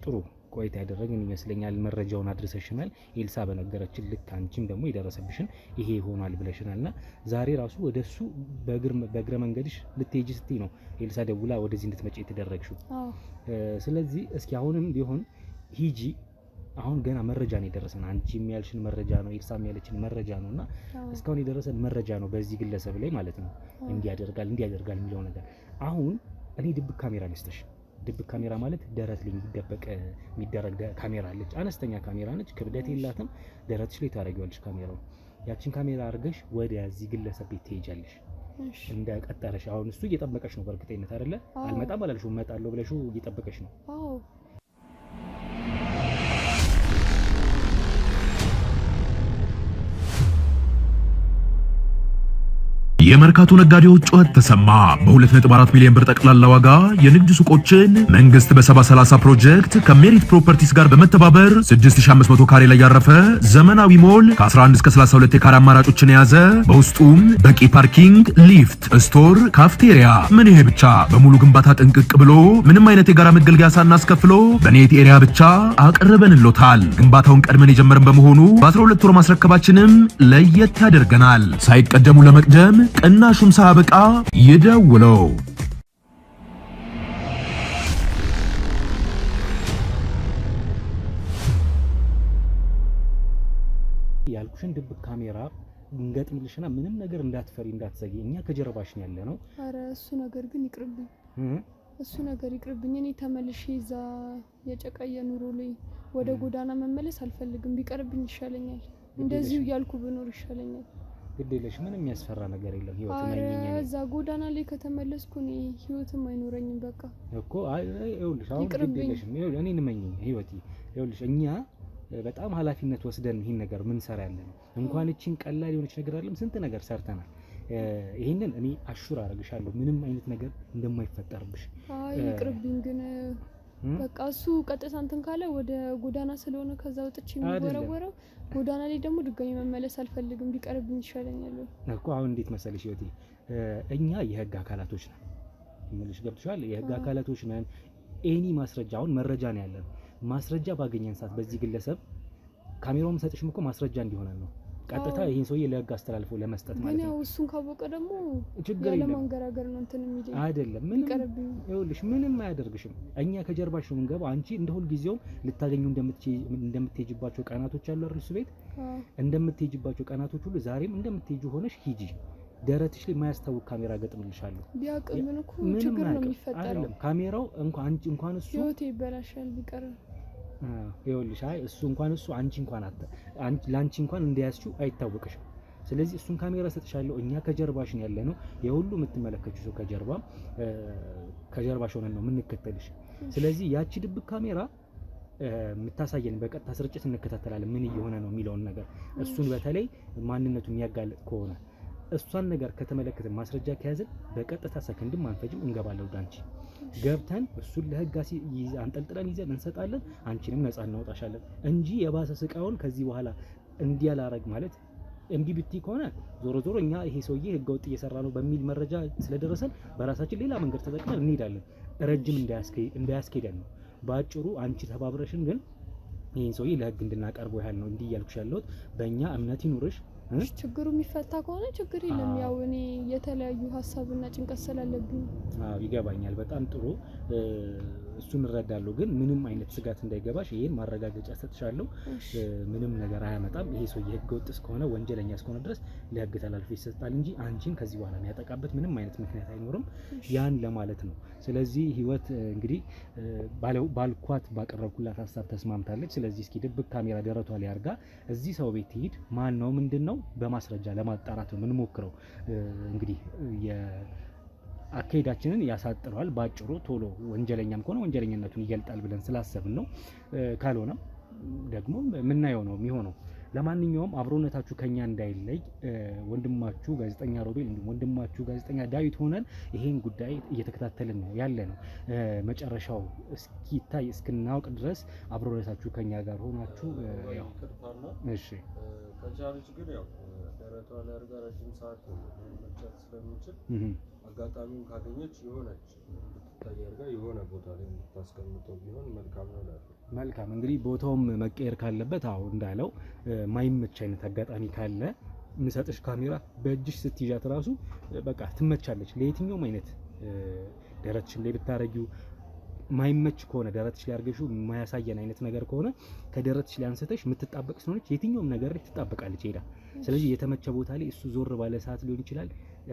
ጥሩ ቆይታ ያደረግን ይመስለኛል። መረጃውን አድርሰሽናል። ኤልሳ በነገረችን ልክ አንቺም ደግሞ የደረሰብሽን ይሄ ይሆናል ብለሽናልና ዛሬ ራሱ ወደሱ በእግረ መንገድሽ ልትሄጂ ስትይ ነው ኤልሳ ደውላ ወደዚህ እንድትመጪ የተደረግሽው። ስለዚህ እስኪ አሁንም ቢሆን ሂጂ። አሁን ገና መረጃ ነው የደረሰን። አንቺ የሚያልሽን መረጃ ነው፣ ኤልሳ የሚያለችን መረጃ ነውና እስካሁን የደረሰን መረጃ ነው በዚህ ግለሰብ ላይ ማለት ነው። እንዲያደርጋል የሚለው ነገር አሁን እኔ ድብቅ ካሜራ ነስተሽ፣ ድብቅ ካሜራ ማለት ደረት ላይ የሚደረግ ካሜራ አለች። አነስተኛ ካሜራ ነች፣ ክብደት የላትም። ደረትሽ ላይ ታደርጊዋለሽ ካሜራው። ያችን ካሜራ አድርገሽ ወደዚህ ግለሰብ ቤት ትሄጃለሽ። እንደቀጠረሽ አሁን እሱ እየጠበቀሽ ነው በእርግጠኝነት አይደለ? አልመጣም አላልሽው? እመጣለሁ ብለሽው እየጠበቀሽ ነው። የመርካቶ ነጋዴዎች ጩኸት ተሰማ። በ2.4 ሚሊዮን ብር ጠቅላላ ዋጋ የንግድ ሱቆችን መንግስት በ70/30 ፕሮጀክት ከሜሪት ፕሮፐርቲስ ጋር በመተባበር 6500 ካሬ ላይ ያረፈ ዘመናዊ ሞል ከ11 እስከ 32 የካሬ አማራጮችን የያዘ በውስጡም በቂ ፓርኪንግ፣ ሊፍት፣ ስቶር፣ ካፍቴሪያ። ምን ይሄ ብቻ! በሙሉ ግንባታ ጥንቅቅ ብሎ ምንም አይነት የጋራ መገልገያ ሳናስከፍሎ በኔት ኤሪያ ብቻ አቅርበንሎታል። ግንባታውን ቀድመን የጀመርን በመሆኑ በ12 ወር ማስረከባችንም ለየት ያደርገናል። ሳይቀደሙ ለመቅደም ቅናሹም ሳያበቃ ይደውለው። ያልኩሽን ድብቅ ካሜራ እንገጥምልሽና ምንም ነገር እንዳትፈሪ እንዳትዘጊ፣ እኛ ከጀርባሽ ነው ያለ ነው። አረ እሱ ነገር ግን ይቅርብኝ፣ እሱ ነገር ይቅርብኝ። እኔ ተመልሼ እዛ የጨቀየ ኑሮ ላይ ወደ ጎዳና መመለስ አልፈልግም። ቢቀርብኝ ይሻለኛል። እንደዚሁ እያልኩ ብኖር ይሻለኛል። ግዴለሽ፣ ምንም የሚያስፈራ ነገር የለም። ህይወት ማይኘኝ እዛ ጎዳና ላይ ከተመለስኩ እኔ ህይወትም አይኖረኝም። በቃ እኮ ይኸውልሽ፣ አሁን ግዴለሽ፣ እኔ እንመኝ ህይወት። ይኸውልሽ እኛ በጣም ኃላፊነት ወስደን ይሄን ነገር ምን ሰራ ያለን እንኳን እቺን ቀላል የሆነች ነገር አይደለም፣ ስንት ነገር ሰርተናል። ይሄንን እኔ አሹር አደርግሻለሁ ምንም አይነት ነገር እንደማይፈጠርብሽ። ይቅርብኝ ግን በቃ እሱ ቀጥታ እንትን ካለ ወደ ጎዳና ስለሆነ ከዛ ወጥቼ የሚወረወረው ጎዳና ላይ ደግሞ ድጋሚ መመለስ አልፈልግም። ቢቀርብኝ ይሻለኛል እኮ። አሁን እንዴት መሰለሽ ህይወቴ፣ እኛ የህግ አካላቶች ነን ምንልሽ፣ ገብቶሻል? የህግ አካላቶች ነን። ኤኒ ማስረጃ አሁን መረጃ ነው ያለን። ማስረጃ ባገኘን ሰዓት በዚህ ግለሰብ ካሜራውን ሰጥሽም እኮ ማስረጃ እንዲሆነን ነው። ቀጥታ ይሄን ሰውዬ ለህግ አስተላልፎ ለመስጠት ማለት ነው። ግን ያው እሱን ካወቀ ደግሞ ችግር የለም ማንገራገር ነው እንትን የሚል አይደለም። ይኸውልሽ ምንም አያደርግሽም። እኛ ከጀርባሽ ነው የምንገባው። አንቺ እንደ ሁል ጊዜውም ልታገኙ እንደምትሄጂባቸው ቀናቶች አሉ አይደል? እሱ ቤት እንደምትሄጂባቸው ቀናቶች ሁሉ ዛሬም እንደምትሄጂ ሆነሽ ሂጂ። ደረትሽ ላይ የማያስታውቅ ካሜራ ገጥምልሻለሁ። ቢያቀምን እኮ ችግር ነው የሚፈጠረው። አይደለም ካሜራው እንኳን እሱ ህይወቴ ይበላሻል ቢቀር ይኸውልሽ እሱ አንቺ እንኳን እንደያዝሽው አይታወቅሽም። ስለዚህ እሱን ካሜራ ሰጥሻለሁ። እኛ ከጀርባሽ ነው ያለነው። የሁሉ የምትመለከችው ሰው ከጀርባሽ ሆነን ነው የምንከተልሽ። ስለዚህ ያቺ ድብቅ ካሜራ የምታሳየን በቀጥታ ስርጭት እንከታተላለን ምን እየሆነ ነው የሚለውን ነገር። እሱን በተለይ ማንነቱ የሚያጋለጥ ከሆነ እሷን ነገር ከተመለከተ ማስረጃ ከያዘን በቀጥታ ሰከንድም አንፈጅም እንገባለን ወደ አንቺ ገብተን እሱን ለህግ አንጠልጥለን ይዘን እንሰጣለን። አንቺንም ነፃ እናወጣሻለን እንጂ የባሰ ስቃውን ከዚህ በኋላ እንዲያላረግ ማለት እምቢ ብትይ ከሆነ ዞሮ እኛ ይሄ ሰውዬ ህገወጥ እየሰራ ነው በሚል መረጃ ስለደረሰን በራሳችን ሌላ መንገድ ተጠቅመን እንሄዳለን። ረጅም እንዳያስኬደን ነው ባጭሩ። አንቺ ተባብረሽን ግን ይሄን ሰውዬ ለህግ እንድናቀርበው ያህል ነው እንዲህ እያልኩሽ ያለሁት። በእኛ እምነት ይኑርሽ። ችግሩ የሚፈታ ከሆነ ችግር የለም። ያው እኔ የተለያዩ ሀሳብና ጭንቀት ስላለብኝ ይገባኛል። በጣም ጥሩ እሱን እረዳለሁ። ግን ምንም አይነት ስጋት እንዳይገባሽ ይሄን ማረጋገጫ ሰጥሻለሁ። ምንም ነገር አያመጣም። ይሄ ሰው የህገ ወጥ እስከሆነ ወንጀለኛ እስከሆነ ድረስ ለህግ ተላልፎ ይሰጣል እንጂ አንቺን ከዚህ በኋላ የሚያጠቃበት ምንም አይነት ምክንያት አይኖርም። ያን ለማለት ነው። ስለዚህ ህይወት እንግዲህ ባልኳት ባቀረብኩላት ሀሳብ ተስማምታለች። ስለዚህ እስኪ ድብቅ ካሜራ ደረቷ ላይ አድርጋ እዚህ ሰው ቤት ትሂድ። ማን ነው ምንድነው በማስረጃ ለማጣራት ነው የምንሞክረው። እንግዲህ አካሄዳችንን ያሳጥረዋል ባጭሩ። ቶሎ ወንጀለኛም ከሆነ ወንጀለኝነቱን ይገልጣል ብለን ስላሰብን ነው። ካልሆነም ደግሞ የምናየው ነው የሚሆነው። ለማንኛውም አብሮነታችሁ ከኛ እንዳይለይ ወንድማችሁ ጋዜጠኛ ሮቤል እንዲሁም ወንድማችሁ ጋዜጠኛ ዳዊት ሆነን ይሄን ጉዳይ እየተከታተልን ነው ያለ ነው። መጨረሻው እስኪታይ እስክናውቅ ድረስ አብሮነታችሁ ከኛ ጋር ሆናችሁ እሺ ከቻለች ግን ያው ደረቷ ላይ አድርጋ ረጅም ሰዓት መቻል ስለሚችል አጋጣሚውን ካገኘች የሆነች እንድትታይ አድርጋ የሆነ ቦታ ላይ እንድታስቀምጠው ቢሆን መልካም ነው እላለሁ። መልካም እንግዲህ ቦታውም መቀየር ካለበት እንዳለው ማይመች አይነት አጋጣሚ ካለ ምሰጥሽ ካሜራ በእጅሽ ስትይዣት ራሱ በቃ ትመቻለች ለየትኛውም አይነት ደረትሽን ላይ ብታረጊው ማይመች ከሆነ ደረትሽ ላይ አርገሽው የማያሳየን አይነት ነገር ከሆነ ከደረትሽ ላይ አንስተሽ የምትጣበቅ ስለሆነች የትኛውም ነገር ላይ ትጣበቃለች ሄዳ። ስለዚህ የተመቸ ቦታ ላይ እሱ ዞር ባለ ሰዓት ሊሆን ይችላል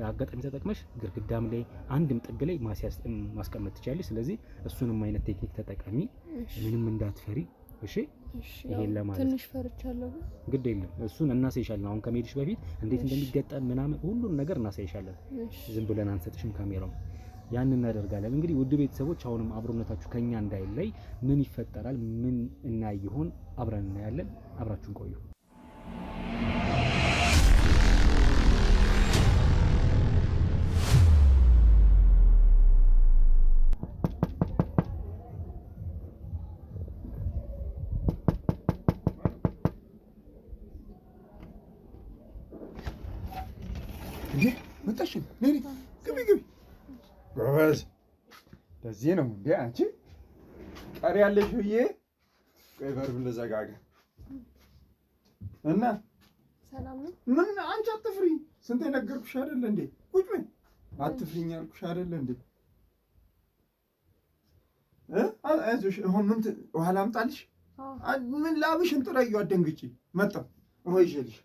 አጋጣሚ ተጠቅመሽ ግርግዳም ላይ አንድም ጥግ ላይ ማስቀመጥ ትችላለሽ። ስለዚህ እሱንም አይነት ቴክኒክ ተጠቀሚ፣ ምንም እንዳትፈሪ። እሺ ይሄን ለማለት ትንሽ ፈርቻለሁ። ግድ የለም እሱን እናሳይሻለን። አሁን ከመሄድሽ በፊት እንዴት እንደሚገጠም ምናምን ሁሉን ነገር እናሳይሻለን። ዝም ብለን አንሰጥሽም ካሜራው። ያን እናደርጋለን። እንግዲህ ውድ ቤተሰቦች አሁንም አብሮነታችሁ ከኛ እንዳይለይ ምን ይፈጠራል ምን እናይ ይሆን አብረን እናያለን። አብራችሁን ቆዩ። መጣሽ ነይ ግቢ ግቢ ጎበዝ። ለዚህ ነው እንዴ አንቺ ቀሪ ያለሽ ብዬ ቆይ በሩን ልዘጋጋ እና ሰላም ነው። ምን አንቺ አትፍሪ። ስንቴ ነገርኩሽ አይደል እንዴ? ቁጭ በይ አትፍሪኝ አልኩሽ አይደል እንዴ? አይዞሽ። አሁን ምን ውሃ ላምጣልሽ? ምን ላብሽን ጥረዩ አትደንግጪ። መጣሁ ውሃ ይዤልሽ።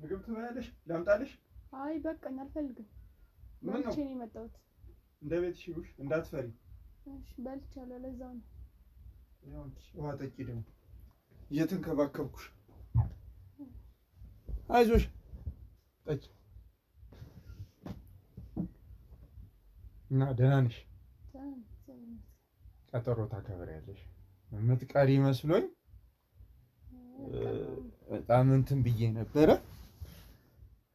ምግብ ትበያለሽ? ላምጣልሽ? አይ በቃኝ አልፈልግም። ምን ነው? በልቼ ነው የመጣሁት። እንደ ቤትሽ ይሁን እንዳትፈሪ። እሺ በልቻለሁ። ለዛው ነው። ያው ውሃ ጠጪ ደግሞ እየተንከባከብኩሽ። አይዞሽ ጠጪ እና ደህና ነሽ? ቀጠሮ ታከብሪያለሽ? የምትቀሪ መስሎኝ በጣም እንትን ብዬ ነበረ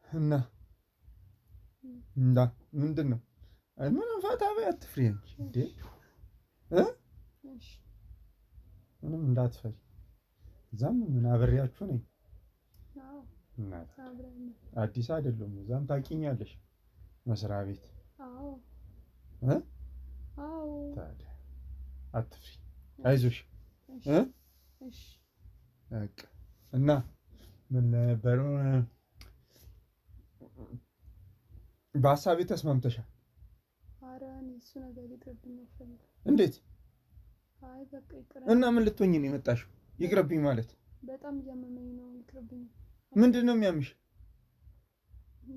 እና ምንድን ነው ምንም ፈታ በይ አትፍሪ እንጂ እንዴ ምንም እንዳትፈሪ። እዛም ምን አብሬያችሁ ነኝ። አዎ እናት አብረን አዲስ አይደለም። እዛም ታውቂኛለሽ መስሪያ ቤት። አዎ አዎ ታዲያ አትፍሪ፣ አይዞሽ። እሺ በቃ እና ምን ነበር በሀሳቤ ተስማምተሻል? ኧረ እኔ እሱ ነገር ይቅርብኝ ነው። እንዴት? አይ በቃ ይቅር። እና ምን ልትሆኚ ነው የመጣሽው? ይቅርብኝ ማለት በጣም እያመመኝ ነው። ይቅርብኝ። ምንድን ነው የሚያምሽ?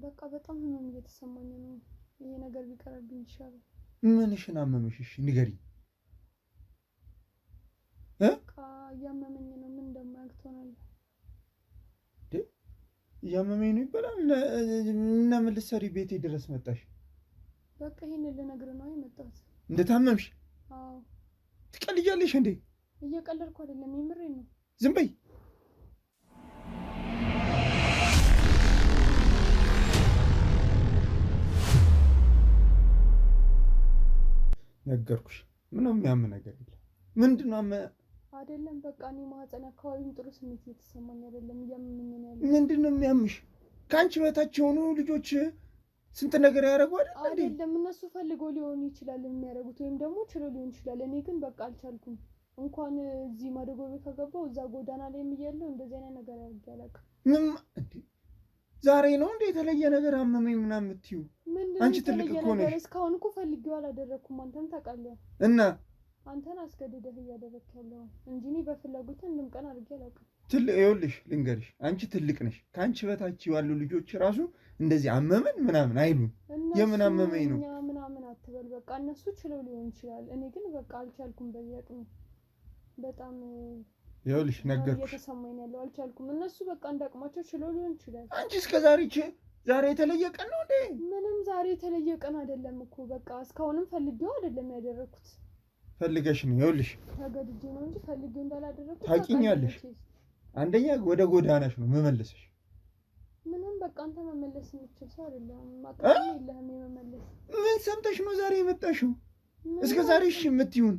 በቃ በጣም ህመም እየተሰማኝ ነው። ይሄ ነገር ቢቀርብኝ ይሻላል። ምንሽን አመመሽ? እሺ ንገሪኝ። በቃ እያመመኝ ነው። ምን እንደማያውቅ ትሆናለህ። እያመመኝ ነው ይባላል እና ምን ልትሰሪ ቤቴ ድረስ መጣሽ? በቃ ይሄንን ልነግርህ ነው የመጣሁት። እንደታመምሽ? አዎ። ትቀልጃለሽ እንዴ? እየቀለድኩ አይደለም፣ የምሬን ነው። ዝም በይ። ነገርኩሽ። ምንም የሚያም ነገር የለም። ምንድን ነው አይደለም በቃ እኔ ማህፀን አካባቢም ጥሩ ስሜት እየተሰማኝ አይደለም። እያመመኝ ነው ያለው። ምንድን ነው የሚያምሽ? ከአንቺ በታች የሆኑ ልጆች ስንት ነገር ያደርጉ አይደለም። እነሱ ፈልገው ሊሆን ይችላል የሚያደርጉት፣ ወይም ደግሞ ችሎ ሊሆን ይችላል። እኔ ግን በቃ አልቻልኩም። እንኳን እዚህ ማደጎ ቤት ከገባሁ እዛ ጎዳና ላይ እያለሁ እንደዚህ አይነት ነገር አድርጌ አላውቅም። ምን ዛሬ ነው እንደ የተለየ ነገር አመመኝ ምናምን የምትይው? አንቺ ትልቅ እኮ ነሽ። እስካሁን እኮ ፈልጌው አላደረኩም። አንተም ታውቃለህ። እና አንተን አስገድደህ እያደረክ ያለው እንጂ እኔ በፍላጎት እንደም ቀን አድርጌ አላውቅም። ይኸውልሽ ልንገርሽ፣ አንቺ ትልቅ ነሽ። ከአንቺ በታች ያሉ ልጆች ራሱ እንደዚህ አመመን ምናምን አይሉም። የምን አመመኝ ነው ምናምን አትበል። በቃ እነሱ ችለው ሊሆን ይችላል። እኔ ግን በቃ አልቻልኩም። በየቅም በጣም ይኸውልሽ ነገርኩሽ፣ እየተሰማኝ ያለው አልቻልኩም። እነሱ በቃ እንዳቅማቸው ችለው ሊሆን ይችላል። አንቺ ዛሬ የተለየ ቀን ነው እንዴ? ምንም ዛሬ የተለየ ቀን አይደለም እኮ። በቃ እስካሁንም ፈልጌው አይደለም ያደረኩት። ፈልገሽ ነው? ይኸውልሽ ተገድጄ ነው እንጂ ፈልጌው እንዳላደረኩት ታውቂኛለሽ። አንደኛ ወደ ጎዳናሽ ነው መመለስሽ። ምንም በቃ አንተ መመለስ የምትችል ሰው አይደለም። አቅም የለህም የመመለስ። ምን ሰምተሽ ነው ዛሬ የመጣሽው? እስከ ዛሬ እሺ የምትይውን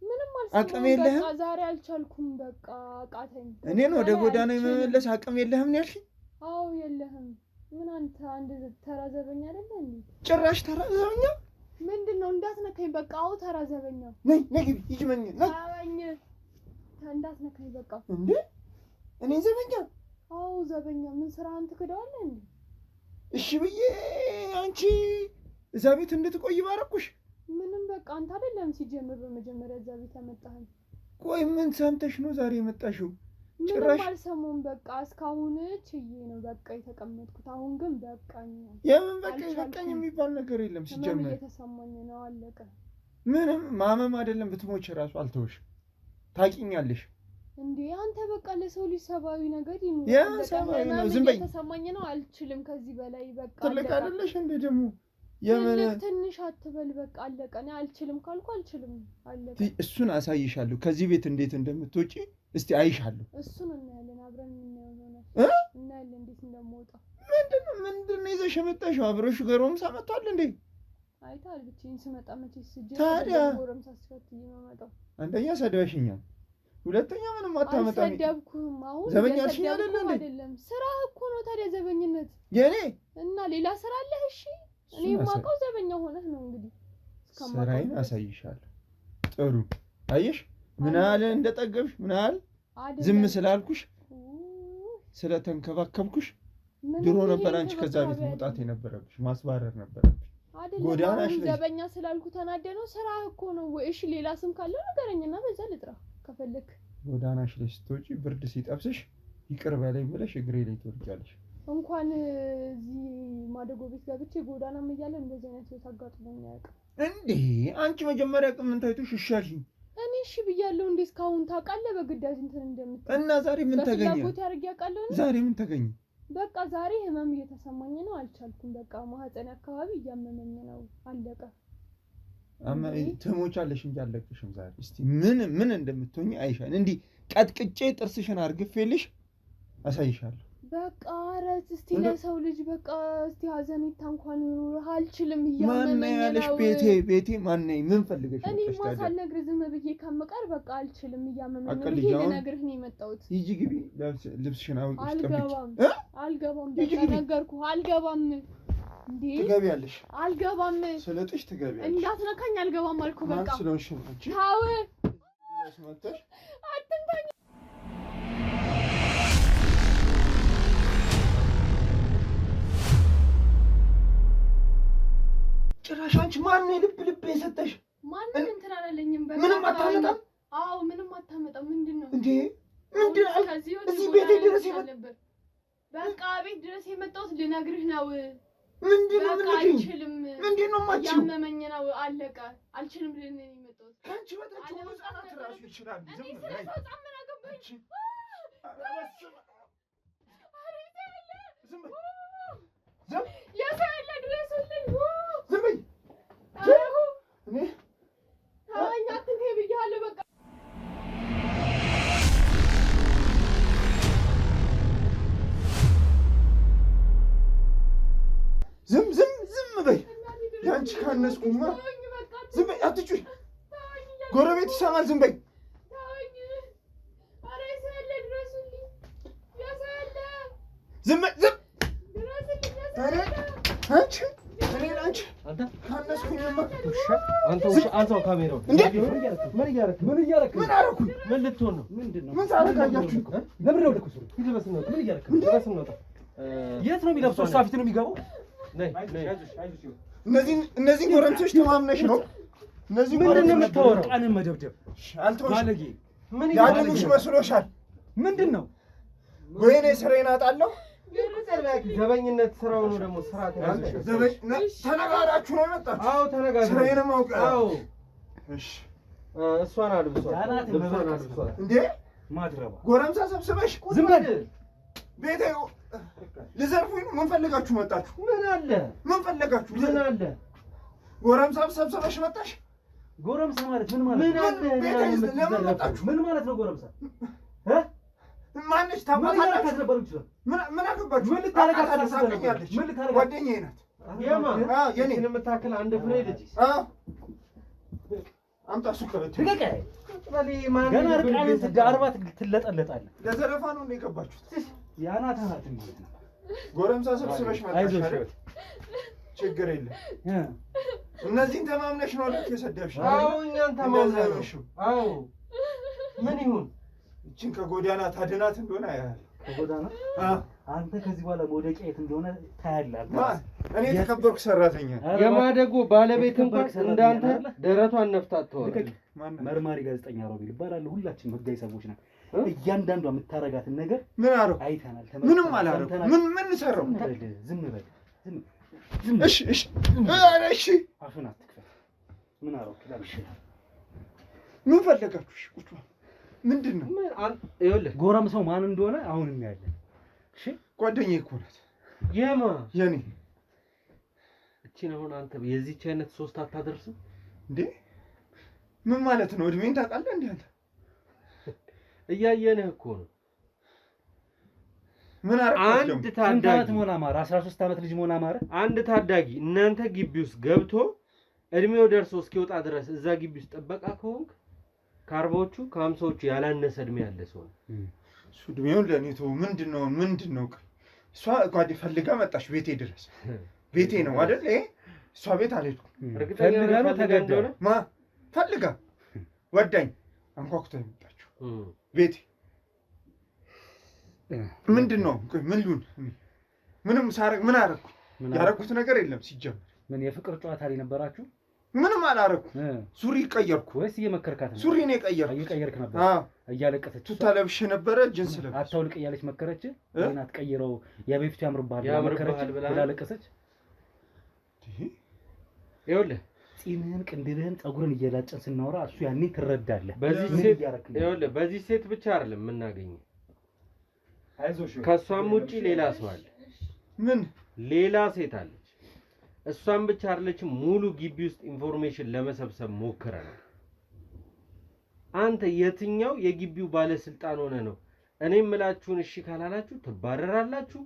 ምንም አቅም የለህም። በቃ ዛሬ አልቻልኩም። በቃ አቃተኝ። እኔን ወደ ጎዳና የመመለስ አቅም የለህም ነው ያልሽኝ? አዎ የለህም። ምን አንተ አንድ ተራዘበኛ አይደለ እንዴ? ጭራሽ ተራዘበኛ ምንድነው? እንዳትነካኝ በቃ። አዎ ተራዘበኛ። ነይ ግቢ ይጅመኝ ነይ እንዳትነካኝ በቃ። እንዴ እኔ ዘበኛ? አዎ ዘበኛ። ምን ስራህን ትክደዋለህ እንዴ? እሺ ብዬ አንቺ እዛ ቤት እንድትቆይ ባረኩሽ? ምንም በቃ አንተ አይደለም ሲጀምር በመጀመሪያ እዛ ቤት ያመጣኸኝ። ቆይ ምን ሰምተሽ ነው ዛሬ የመጣሽው? ምንም አልሰማሁም። በቃ እስካሁን ችዬ ነው በቃ የተቀመጥኩት። አሁን ግን በቃኝ። የምን በቃኝ የሚባል ነገር የለም። ሲጀምር እየተሰማኝ ነው። አለቀ። ምንም ማመም አይደለም። ብትሞች እራሱ አልተውሽም። ታውቂኛለሽ እንዴ አንተ በቃ ለሰው ልጅ ሰብአዊ ነገር ይኑር። ያ ሰብአዊ ነው። ዝም በይ። እየተሰማኝ ነው። አልችልም ከዚህ በላይ በቃ። ትልቅ አይደለሽ እንዴ ደግሞ? የምን ትንሽ አትበል። በቃ አለቀ። እኔ አልችልም ካልኩ አልችልም። አለቀ። እሱን አሳይሻለሁ። ከዚህ ቤት እንዴት እንደምትወጪ እስቲ አይሻለሁ። እሱን እናያለን። አብረን እናያለን። እናያለን እንዴት እንደምወጣ። ምንድነው ይዘሽ የመጣሽው? አብረሽ ጎረምሳ መጥቷል እንዴ? አይተሃል። ብቻዬን ስመጣ መቼስ ታዲያ ጎረምሳ አስከትዬ ነው የምመጣው። አንደኛ ሰድበሽኛል፣ ሁለተኛ ምንም አታመጣም። አልሰደብኩም። አሁን ዘበኛ አልሽኝ አይደለም ስራህ እኮ ነው። ታዲያ ዘበኝነት የኔ እና ሌላ ስራ አለህ? እሺ እኔ የማውቀው ዘበኛ ሆነህ ነው። እንግዲህ ስራዬን አሳይሻለሁ። ጥሩ አየሽ ምን ያህል እንደጠገብሽ፣ ምን ያህል ዝም ስላልኩሽ ስለተንከባከብኩሽ። ድሮ ነበር አንቺ ከዛ ቤት መውጣት የነበረብሽ፣ ማስባረር ነበረብሽ። ጎዳናሽ ላይ ዘበኛ ስላልኩ ተናደ ነው። ስራ እኮ ነው። እሺ ሌላ ስም ካለው ንገረኝና በዛ ልጥራ ከፈለክ። ጎዳናሽ ላይ ስትወጪ ብርድ ሲጠብስሽ ይቅር በለኝ ብለሽ እግሬ ላይ ትወርጃለሽ። እንኳን እዚህ ማደጎ ቤት ገብቼ ጎዳናም እያለ እንደዚህ አይነት ህይወት አጋጥሞኝ አያውቅም። እንዴ አንቺ መጀመሪያ ምን ታይቶሽ ይሻልሽኝ? እኔ እሺ ብያለሁ። እንዴ እስካሁን ታውቃለህ በግዳጅ እንትን እንደምትል እና ዛሬ ምን ተገኘ? በፍላጎት ያርግ ያውቃለሁ። ዛሬ ምን ተገኘ? በቃ ዛሬ ህመም እየተሰማኝ ነው። አልቻልኩም። በቃ ማህፀን አካባቢ እያመመኝ ነው። አለቀ። ትሞቻለሽ እንጂ አለቅሽም። ዛሬ እስቲ ምን እንደምትሆኚ አይሻል። እንዲህ ቀጥቅጬ ጥርስሽን አርግፌልሽ አሳይሻለሁ። በቃ ኧረ እስቲ ለሰው ልጅ በቃ እስቲ ሀዘኔታ እንኳን ይኑር። አልችልም እያመመኝ ነው። ያለሽ ቤቴ ማነኝ? ምን ፈልገሽ ነው? እኔ ማሳልነግርህ ዝም ብዬ ከምቀር በቃ አልችልም እያመመኝ ነው ብዬ ልነግርህ ነው የመጣሁት። ሂጂ ግቢ፣ ልብስሽን አውልቀሽ ጠብቂ። አልገባም በቃ ነገርኩህ፣ አልገባም። እንዴ ትገቢያለሽ? አልገባም። ስለጥሽ ትገቢያለሽ። እንዳትነካኝ አልገባም አልኩህ። በቃ ማን ስለሆንሽ ነው አንቺ? ታው አትንካኝ። ጭራሽ አንቺ ማን ነው ልብ የሰጠሽ? ማንም እንትን አላለኝም። በቃ ምንም አታመጣም። አዎ ምንም አታመጣም። ምንድነው እንዴ? ምንድን እዚህ ቤት ድረስ የመጣው? በቃ ቤት ድረስ የመጣሁት ልነግርህ ነው። ምንድነው? በቃ አልችልም። ምንድነው ማችው? ያመመኝ ነው። አለቀ። አልችልም ልልህ ነው የመጣሁት። አንቺ በታች ህፃናት ራሱ ይችላል። ዝም ብለህ ዝም በይ። ያንቺ ካነስኩማ ዝም በይ። አትጩይ፣ ጎረቤት ይሰማል። ዝም በይ። ዝም አንቺ አንቺ ካነስኩኝማ አንተ ካሜራው ምን እያደረክ ምን አደረኩኝ? ምን ልትሆን ነው? ምን ሳረጋያችሁ? ለምን ነው ልኩስ? ይልበስ ነው። ምን እያደረክ ነው? ይልበስ ነው። የት ነው የሚለብሰው? እሷ ፊት ነው የሚገባው። እነዚህ ጎረምሶች ተማምነሽ ነው? እነዚህ ምንድን ነው የምታወራው? ቃንን መደብደብ አልተወሽ። ያድኑሽ መስሎሻል? ምንድን ነው? ወይኔ ስራዬን አጣለሁ። ዘበኝነት ስራው ነው። ደግሞ ስራ ተነጋግራችሁ ነው የመጣችሁ? አዎ ተነጋግረን። ስራዬንም አውቃለሁ። አዎ እሺ። እሷን አልብሷል። እንዴ ማድረባ ጎረምሳ ሰብስበሽ ዝም በል። ቤቴ ልዘርፉኝ ነው? ምን ፈልጋችሁ መጣችሁ? ምን አለ? ምን ፈልጋችሁ? ምን አለ? ጎረምሳ ሰብስበሽ መጣሽ? ጎረምሳ ማለት ምን ማለት ምን ነው? አለ? ለምን መጣችሁ? ምን ማለት ነው ጎረምሳ? ማነች? ምን ታውቃታላችሁ? ነበር ይችላል? ምን አገባችሁ? ምን ልታረጋት ታሳቀኛለች? ምን ልታረጋት? ጓደኛዬ ናት። የኔ የምታክል አንድ ፍሬ ልጅ አምጣ። እሱ ከበድ ገና እርቃንን ዳርባ ትለጠለጣለህ። ለዘረፋ ነው እንደ የገባችሁት? የአናት አናት ማለት ነው። ጎረምሳ ሰብስበሽ መጣሽ አይደል? ችግር የለም። እነዚህን ተማምነሽ ነው ልክ የሰደብሽ? አዎ እኛን ተማምነሽ። አዎ ምን ይሁን? እቺን ከጎዳና ታድናት እንደሆነ አያል። ከጎዳና አንተ ከዚህ በኋላ መውደቂያ የት እንደሆነ ታያለህ። እኔ የተከበርኩ ሰራተኛ የማደጎ ባለቤት እንኳን እንዳንተ ደረቷን ነፍታት ተወራለች። መርማሪ ጋዜጠኛ ሮቤል እባላለሁ። ሁላችን ህጋዊ ሰዎች ነን። እያንዳንዷ የምታረጋትን ነገር ምን አረኩ? አይተናል። ምንም አላረኩም። ምን ሰራው? ዝም በል። እሺ እሺ እሺ። አፍን አትክፈት። ምን አረኩ? ምን ፈለጋችሁ? እሺ ቁጭ ምንድን ነው? ይኸውልህ ጎረምሳው ማን እንደሆነ አሁን እናያለን። እሺ ጓደኛዬ እኮ ናት። የማ የኔ እቺን አሁን አንተ የዚህች አይነት ሶስት አታደርስም እንዴ? ምን ማለት ነው? እድሜን ታውቃለህ እንዴ አንተ? እያየንህ እኮ ነው። ምን አረጋችሁ? አንድ ታዳጊ ሞላ ማረ 13 ዓመት ልጅ ሞላ ማረ አንድ ታዳጊ እናንተ ግቢ ውስጥ ገብቶ እድሜው ደርሶ እስኪወጣ ድረስ እዛ ግቢ ውስጥ ጥበቃ ከሆንክ ከአርባዎቹ ከሀምሳዎቹ ያላነሰ እድሜ ያለ ሰው ነው። እሱ እድሜውን ለእኔ ተወው። ምንድን ነው? እሷ ጓዴ ፈልጋ መጣች ቤቴ ድረስ። ቤቴ ነው አይደል? እሷ ቤት አልሄድኩም። ፈልጋ ነው ተገደለ? ፈልጋ ወዳኝ አንኳኩታ የመጣችው ቤቴ። ምንድን ነው? ምን ልሁን? ምንም ሳረግ ምን አረኩ? ያረኩት ነገር የለም ሲጀምር። ምን የፍቅር ጨዋታ ላይ ነበራችሁ? ምንም አላረኩ። ሱሪ ቀየርኩ ወይስ እየመከርካት ነው? ሱሪ ነው የቀየርኩ። እየቀየርክ ነበር? እያለቀሰች ቱታ ለብሼ ነበረ። ጅንስ ለብሼ አታውልቅ እያለች መከረች። ወይና አትቀይረው የቤቱ ያምርብሃል መከረች ብላ ለቀሰች። ይኸውልህ ጺምህን፣ ቅንድብህን፣ ፀጉርን እየላጨን ስናወራ እሱ ያኔ ትረዳለህ። በዚህ ሴት ብቻ አይደለም የምናገኘው። ከእሷም ውጪ ሌላ ሰው አለ። ምን ሌላ ሴት አለች። እሷም ብቻ አይደለችም። ሙሉ ግቢ ውስጥ ኢንፎርሜሽን ለመሰብሰብ ሞክረናል። አንተ የትኛው የግቢው ባለስልጣን ሆነ ነው እኔ የምላችሁን እሺ ካላላችሁ ትባረራላችሁ፣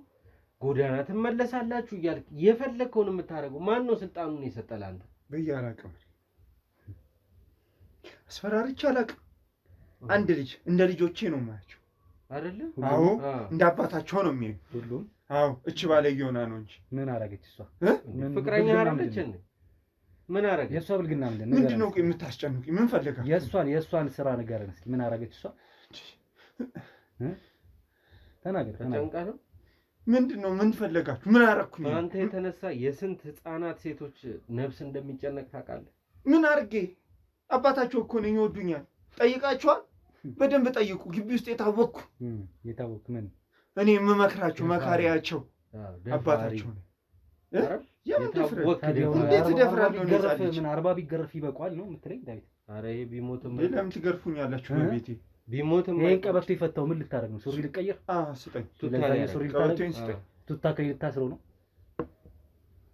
ጎዳና ትመለሳላችሁ እያልክ የፈለከውን የምታደርጉ ማን ነው ስልጣኑን የሰጠህ አንተ? በያላቀም አስፈራርቼ አላውቅም። አንድ ልጅ እንደ ልጆቼ ነው የማያቸው አይደለ? አዎ እንደ አባታቸው ነው የሚሉ ሁሉም። አዎ እቺ ባለየውና ነው እንጂ ምን አረገች እሷ? ፍቅረኛ አይደለች እንዴ? ምን አረገች? የእሷ ብልግና ምንድን ነው የምታስጨንቁኝ? ምን ፈልጋችሁ? የእሷን ስራ ንገረን እስኪ። ምን አረገች እሷ? ተናገር። ተጨንቃ ነው? ምንድን ነው ምን ፈለጋችሁ? ምን አረኩኝ? አንተ የተነሳ የስንት ህፃናት ሴቶች ነፍስ እንደሚጨነቅ ታውቃለህ? ምን አርጌ? አባታቸው እኮ ነኝ፣ ይወዱኛል። ጠይቃችኋል? በደንብ ጠይቁ። ግቢ ውስጥ የታወቅኩ ምን እኔ የምመክራቸው መካሪያቸው አባታቸው ነው። እንዴት እደፍራለሁ? ምን 40 ቢገረፍ ይበቃል ነው የምትለኝ ዳዊት? ኧረ ይሄ ቢሞትም ለምን ትገርፉኛላችሁ? በቤቴ ቢሞትም ይሄን ቀበቶ የፈታው ምን ልታረግ ነው? ሱሪ ልቀይር? ስጠኝ። ሱሪ ስጠኝ። ቱታ ልታስረው ነው?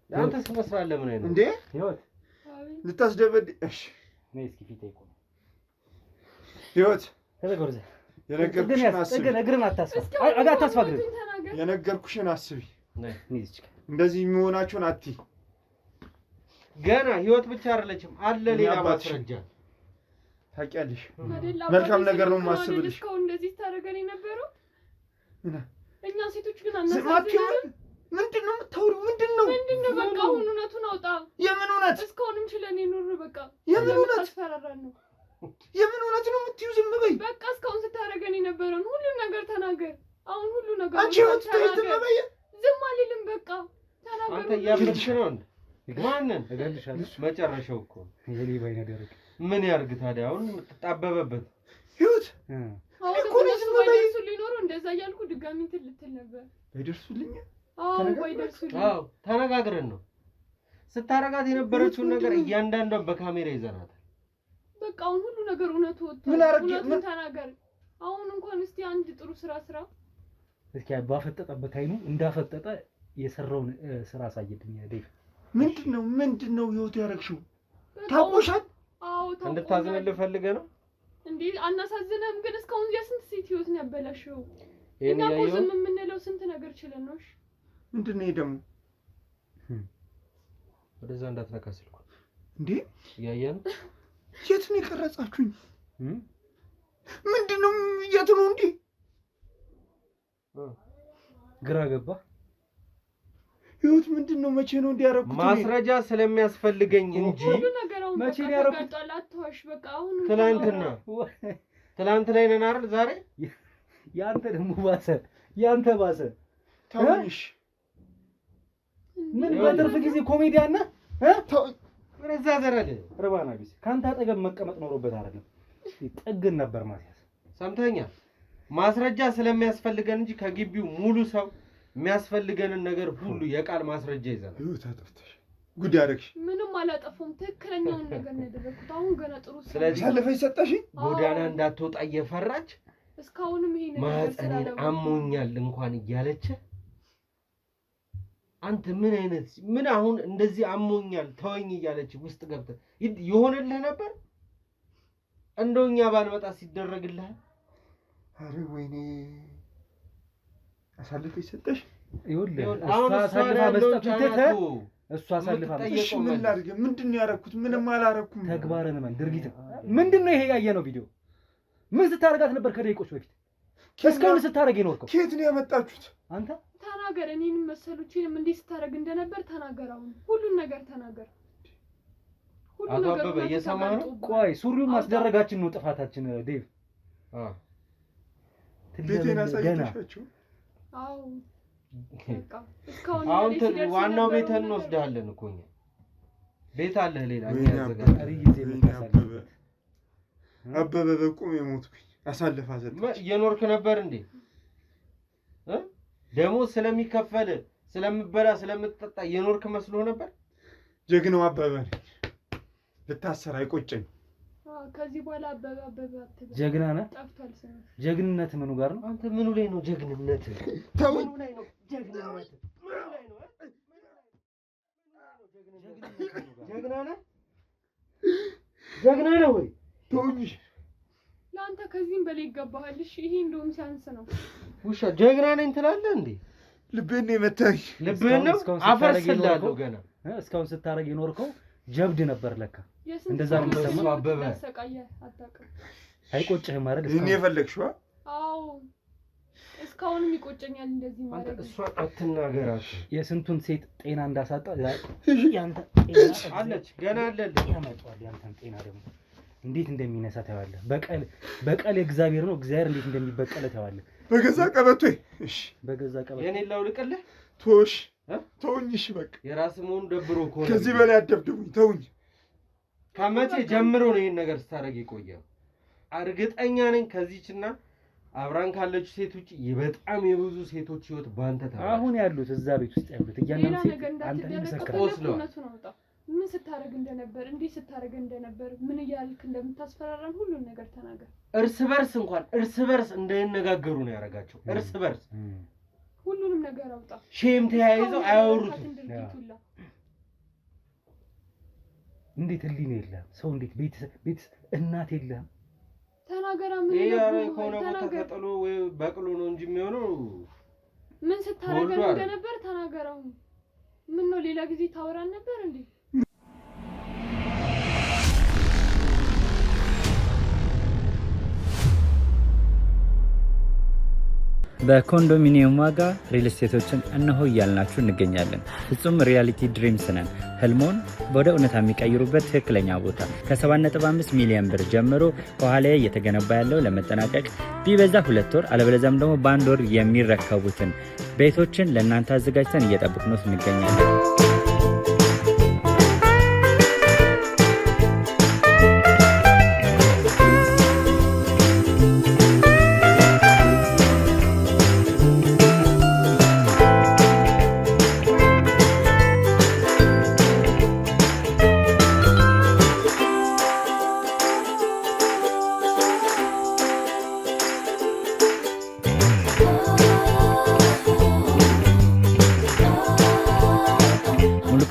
አንተ ትመስላለህ። ምን አይነት እንዴ ህይወት ልታስደበድ? እሺ ነይ እስኪ ፊቴ ይቆም። ህይወት ተዘጎርዘ የነገርኩሽን አስቢ። እግርን አታስፋ። አታስፋ እግርን። የነገርኩሽን አስቢ። ነይ እንደዚህ የሚሆናቸውን አትይ። ገና ህይወት ብቻ አይደለችም አለ ሌላ ማስረጃ ታውቂያለሽ። መልካም ነገር ነው የማስብልሽ። እስካሁን እንደዚህ ታደርገን የነበረው እኛ ሴቶች ግን አናሳዝንም። ምንድን ነው የምታወሪው? ምንድን ነው በቃ አሁን እውነቱን አውጣ። የምን እውነት? እስካሁንም ችለን የኖር በቃ የምን እውነት? አስፈራራን ነው። የምን እውነት ነው የምትይው? ዝም በይ በቃ። እስካሁን ስታደርገን የነበረውን ሁሉ ነገር ተናገር። አሁን ሁሉ ነገር አንቺ ህይወት ዝም በይ። ዝም አልልም። በቃ ተናገር። አንተ ያብልሽ ነው እንዴ? ማንን እገልሻለሁ። መጨረሻው እኮ የኔ ባይነ ደረቅ ምን ያርግ ታዲያ? አሁን ተጣበበበት ህይወት እኮ ነው ባይደርሱ ሊኖሩ እንደዛ እያልኩ ድጋሚ እንትን ልትል ነበር። ባይደርሱልኝ? አዎ ባይደርሱልኝ። አዎ ተነጋግረን ነው ስታረጋት የነበረችውን ነገር እያንዳንዷን በካሜራ ይዘናታል። በቃ አሁን ሁሉ ነገር እውነቱ ወጥቷል። ምን አረግ? እውነቱን ተናገር። አሁን እንኳን እስቲ አንድ ጥሩ ስራ እስኪ ባፈጠጠበት አይኑ እንዳፈጠጠ የሰራውን ስራ አሳየልኝ ዴቭ። ምንድን ነው ህይወት ያረግሽው? ታውቆሻል? አዎ ታውቆሻል። እንድታዝንልህ ፈልገህ ነው እንዴ? አናሳዝነም? ግን እስካሁን የስንት ሴት ህይወት ነው ያበላሽው? እኛ እኮ ዝም የምንለው ስንት ነገር ችለን ነው። እሺ ምንድን ነው ደግሞ? ወደዛ እንዳትነካ ስልኩ እንዴ? ያየን የት ነው የቀረጻችሁኝ? ምንድን ነው የት ነው እንዴ? ግራ ገባ ህይወት ምንድን ነው? መቼ ነው እንዲያረኩት? ማስረጃ ስለሚያስፈልገኝ እንጂ መቼ ነው ያረኩት? አትዋሽ። በቃ አሁን ትላንት ላይ ነን አይደል? ዛሬ ያንተ ደግሞ ባሰ። ያንተ ባሰ። ታውሽ ምን በትርፍ ጊዜ ኮሜዲያን ነህ? ወደዛ ዘረለ ርባና ቢስ ካንተ አጠገብ መቀመጥ ኖሮበት አይደለም ጠግን ነበር ማስያዝ። ሰምተኛል። ማስረጃ ስለሚያስፈልገን እንጂ ከግቢው ሙሉ ሰው የሚያስፈልገንን ነገር ሁሉ የቃል ማስረጃ ይዘናል። ህይወት አጠፍተሽ ጉድ ያደረግሽ። ምንም አላጠፋሁም። ትክክለኛውን ነገር ነው ያደረኩት። አሁን ገና ጥሩ ስለዚህ ሳለፈሽ ሰጠሽኝ። ጎዳና እንዳትወጣ እየፈራች እስካሁንም ይሄ ነገር ማህፀኔን አሞኛል እንኳን እያለች አንተ ምን አሁን እንደዚህ አሞኛል ተወኝ እያለች ውስጥ ገብተህ ይሆንልህ ነበር? እንደውኛ ባንመጣ ሲደረግልህ። አረ ወይኔ አሳልፈሽ ሰጠሽ። አሁን አሳልፋ መስጠት ትተህ እሷ አሳልፋ እሺ ምን ላድርግ? ምንድን ነው ያደረኩት? ምንም አላደረኩም። ተግባርን ማን ድርጊት ምንድን ነው ይሄ? ያየነው ቪዲዮ ምን ስታረጋት ነበር ከደቂቆች በፊት? እስካሁን ስታረግ የኖርከው ከየት ነው ያመጣችሁት? አንተ ተናገር። እኔንም መሰሎችንም እንዴ ስታረግ እንደነበር ተናገር። አሁን ሁሉን ነገር ተናገር። አቶ አበበ እየሰማህ ነው? ቆይ ሱሪውን ማስደረጋችን ነው ጥፋታችን ዴቭ። ቤቴን አሳይተሻቸው? አዎ በቃ እስካሁን አሁን ዋናው ቤትህን እንወስድሃለን እኮ እኛ። ቤት አለህ ሌላ እኛ አበበ በቁም የሞትኩኝ አሳልፋ ሰጠች። እየኖርክ ነበር እንዴ? ደሞዝ ስለሚከፈል ስለምበላ ስለምትጠጣ እየኖርክ መስሎ ነበር? ጀግናው አበበ ነኝ። ልታሰር አይቆጨኝ። ከዚህ በኋላ አበበ አትበል። ጀግና ነህ? ጠፍቷል ስም። ጀግንነት ምኑ ጋር ነው? አንተ ምኑ ላይ ነው ጀግንነት? ተውኝ። ምኑ ላይ ነው ጀግንነት? ምኑ ላይ ነው? ጀግና ነህ? ጀግና ነህ ወይ? ተውኝ። ለአንተ ከዚህም በላይ ይገባሃል። እሺ ይሄ እንደውም ሲያንስ ነው። ውሻ ጀግና ነኝ ትላለህ እንዴ? ልብህን ነው የመታኝ። ልብህን ነው አፈርስልሃለሁ። ገና እስካሁን ስታረግ የኖርከው ጀብድ ነበር ለካ። እንደዛ ነው የሚሰማው። አበበ አይቆጭህም ማለት እኔ የፈለግሽው? አዎ እስካሁንም ይቆጨኛል እንደዚህ ማለት። እሷ አትናገራት። የስንቱን ሴት ጤና እንዳሳጣ ያንተ ጤና አለች ገና አለል ያመጣዋል። ያንተን ጤና ደግሞ እንዴት እንደሚነሳ ታያለህ። በቀል እግዚአብሔር ነው። እግዚአብሔር እንዴት እንደሚበቀል ታያለህ። በገዛ ቀበቶይ እሺ፣ በገዛ ቀበቶ የኔ ላውልቅልህ። ቶሽ ተውኝ። እሺ በቃ የራስ መሆኑ ደብሮ ከሆነ ከዚህ በላይ አደብድቡኝ። ተውኝ። ከመቼ ጀምሮ ነው ይሄን ነገር ስታደርግ የቆየው? እርግጠኛ ነኝ ከዚህችና አብራን ካለች ሴት ውጪ በጣም የብዙ ሴቶች ህይወት ባንተ ተባለ። አሁን ያሉት እዛ ቤት ውስጥ ያሉት እያንዳንዱ ሴት አንተ ይመሰክራል። ምን ስታረግ እንደነበር እንዴት ስታረግ እንደነበር ምን እያልክ እንደምታስፈራራን ሁሉን ነገር ተናገር። እርስ በርስ እንዳይነጋገሩ ነው ያደረጋቸው። እርስ በርስ ሁሉንም ነገር አውጣ። ሼም ተያይዘው አያወሩትም። እንዴት ህሊና የለህም? ሰው እንዴት ቤት እናት የለህም? ተናገራ። ምን ይያረይ ከሆነ ቦታ ተጥሎ ወይ በቅሎ ነው እንጂ የሚሆነው። ምን ስታረግ እንደነበር ተናገራው። ምን ነው ሌላ ጊዜ ታወራን ነበር እንዴ? በኮንዶሚኒየም ዋጋ ሪል ስቴቶችን እነሆ እያልናችሁ እንገኛለን። ፍጹም ሪያሊቲ ድሪምስ ነን። ህልሞን ወደ እውነታ የሚቀይሩበት ትክክለኛ ቦታ ከ7.5 ሚሊዮን ብር ጀምሮ ከኋላ እየተገነባ ያለው ለመጠናቀቅ ቢበዛ 2 ወር አለበለዚያም ደግሞ በ1 ወር የሚረከቡትን ቤቶችን ለእናንተ አዘጋጅተን እየጠበቅነው እንገኛለን።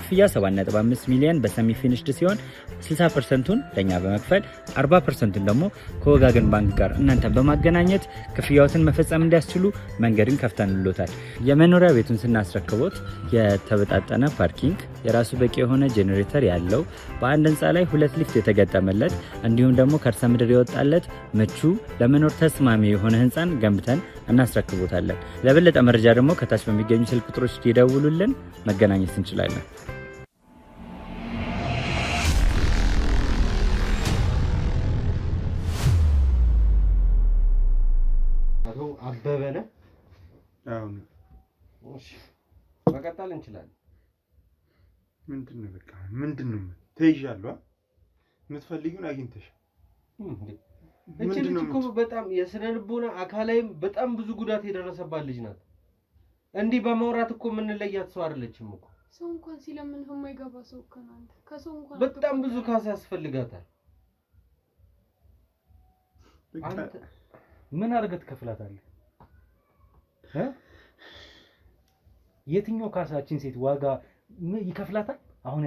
ክፍያ 7.5 ሚሊዮን በሰሚ ፊኒሽድ ሲሆን 60%ቱን ለኛ በመክፈል 40%ቱን ደግሞ ከወጋገን ባንክ ጋር እናንተ በማገናኘት ክፍያዎትን መፈጸም እንዲያስችሉ መንገድን ከፍተንልዎታል። የመኖሪያ ቤቱን ስናስረክቦት የተበጣጠነ ፓርኪንግ፣ የራሱ በቂ የሆነ ጄኔሬተር ያለው በአንድ ህንፃ ላይ 2 ሊፍት የተገጠመለት እንዲሁም ደግሞ ከርሰ ምድር የወጣለት ምቹ ለመኖር ተስማሚ የሆነ ህንፃን ገንብተን እናስረክቦታለን። ለበለጠ መረጃ ደግሞ ከታች በሚገኙ ስልክ ቁጥሮች ይደውሉልን፣ መገናኘት እንችላለን። አበበ ነህ? አዎ። እሺ መቀጠል እንችላለን። ምንድነው በቃ ምንድነው? ተይዣለሁ። የምትፈልጊውን አግኝተሽ እቺ ልጅ እኮ በጣም የስነ ልቦና አካላይም በጣም ብዙ ጉዳት የደረሰባት ልጅ ናት። እንዲህ በመውራት እኮ የምንለያት ሰው አይደለችም እኮ። ሰው እንኳን ሲለምን የማይገባ ሰው እኮ ነው አንተ። ከሰው እንኳን በጣም ብዙ ካሳ ያስፈልጋታል። አንተ ምን አድርገህ ትከፍላታለህ? የትኛው ካሳችን ሴት ዋጋ ይከፍላታል? አሁን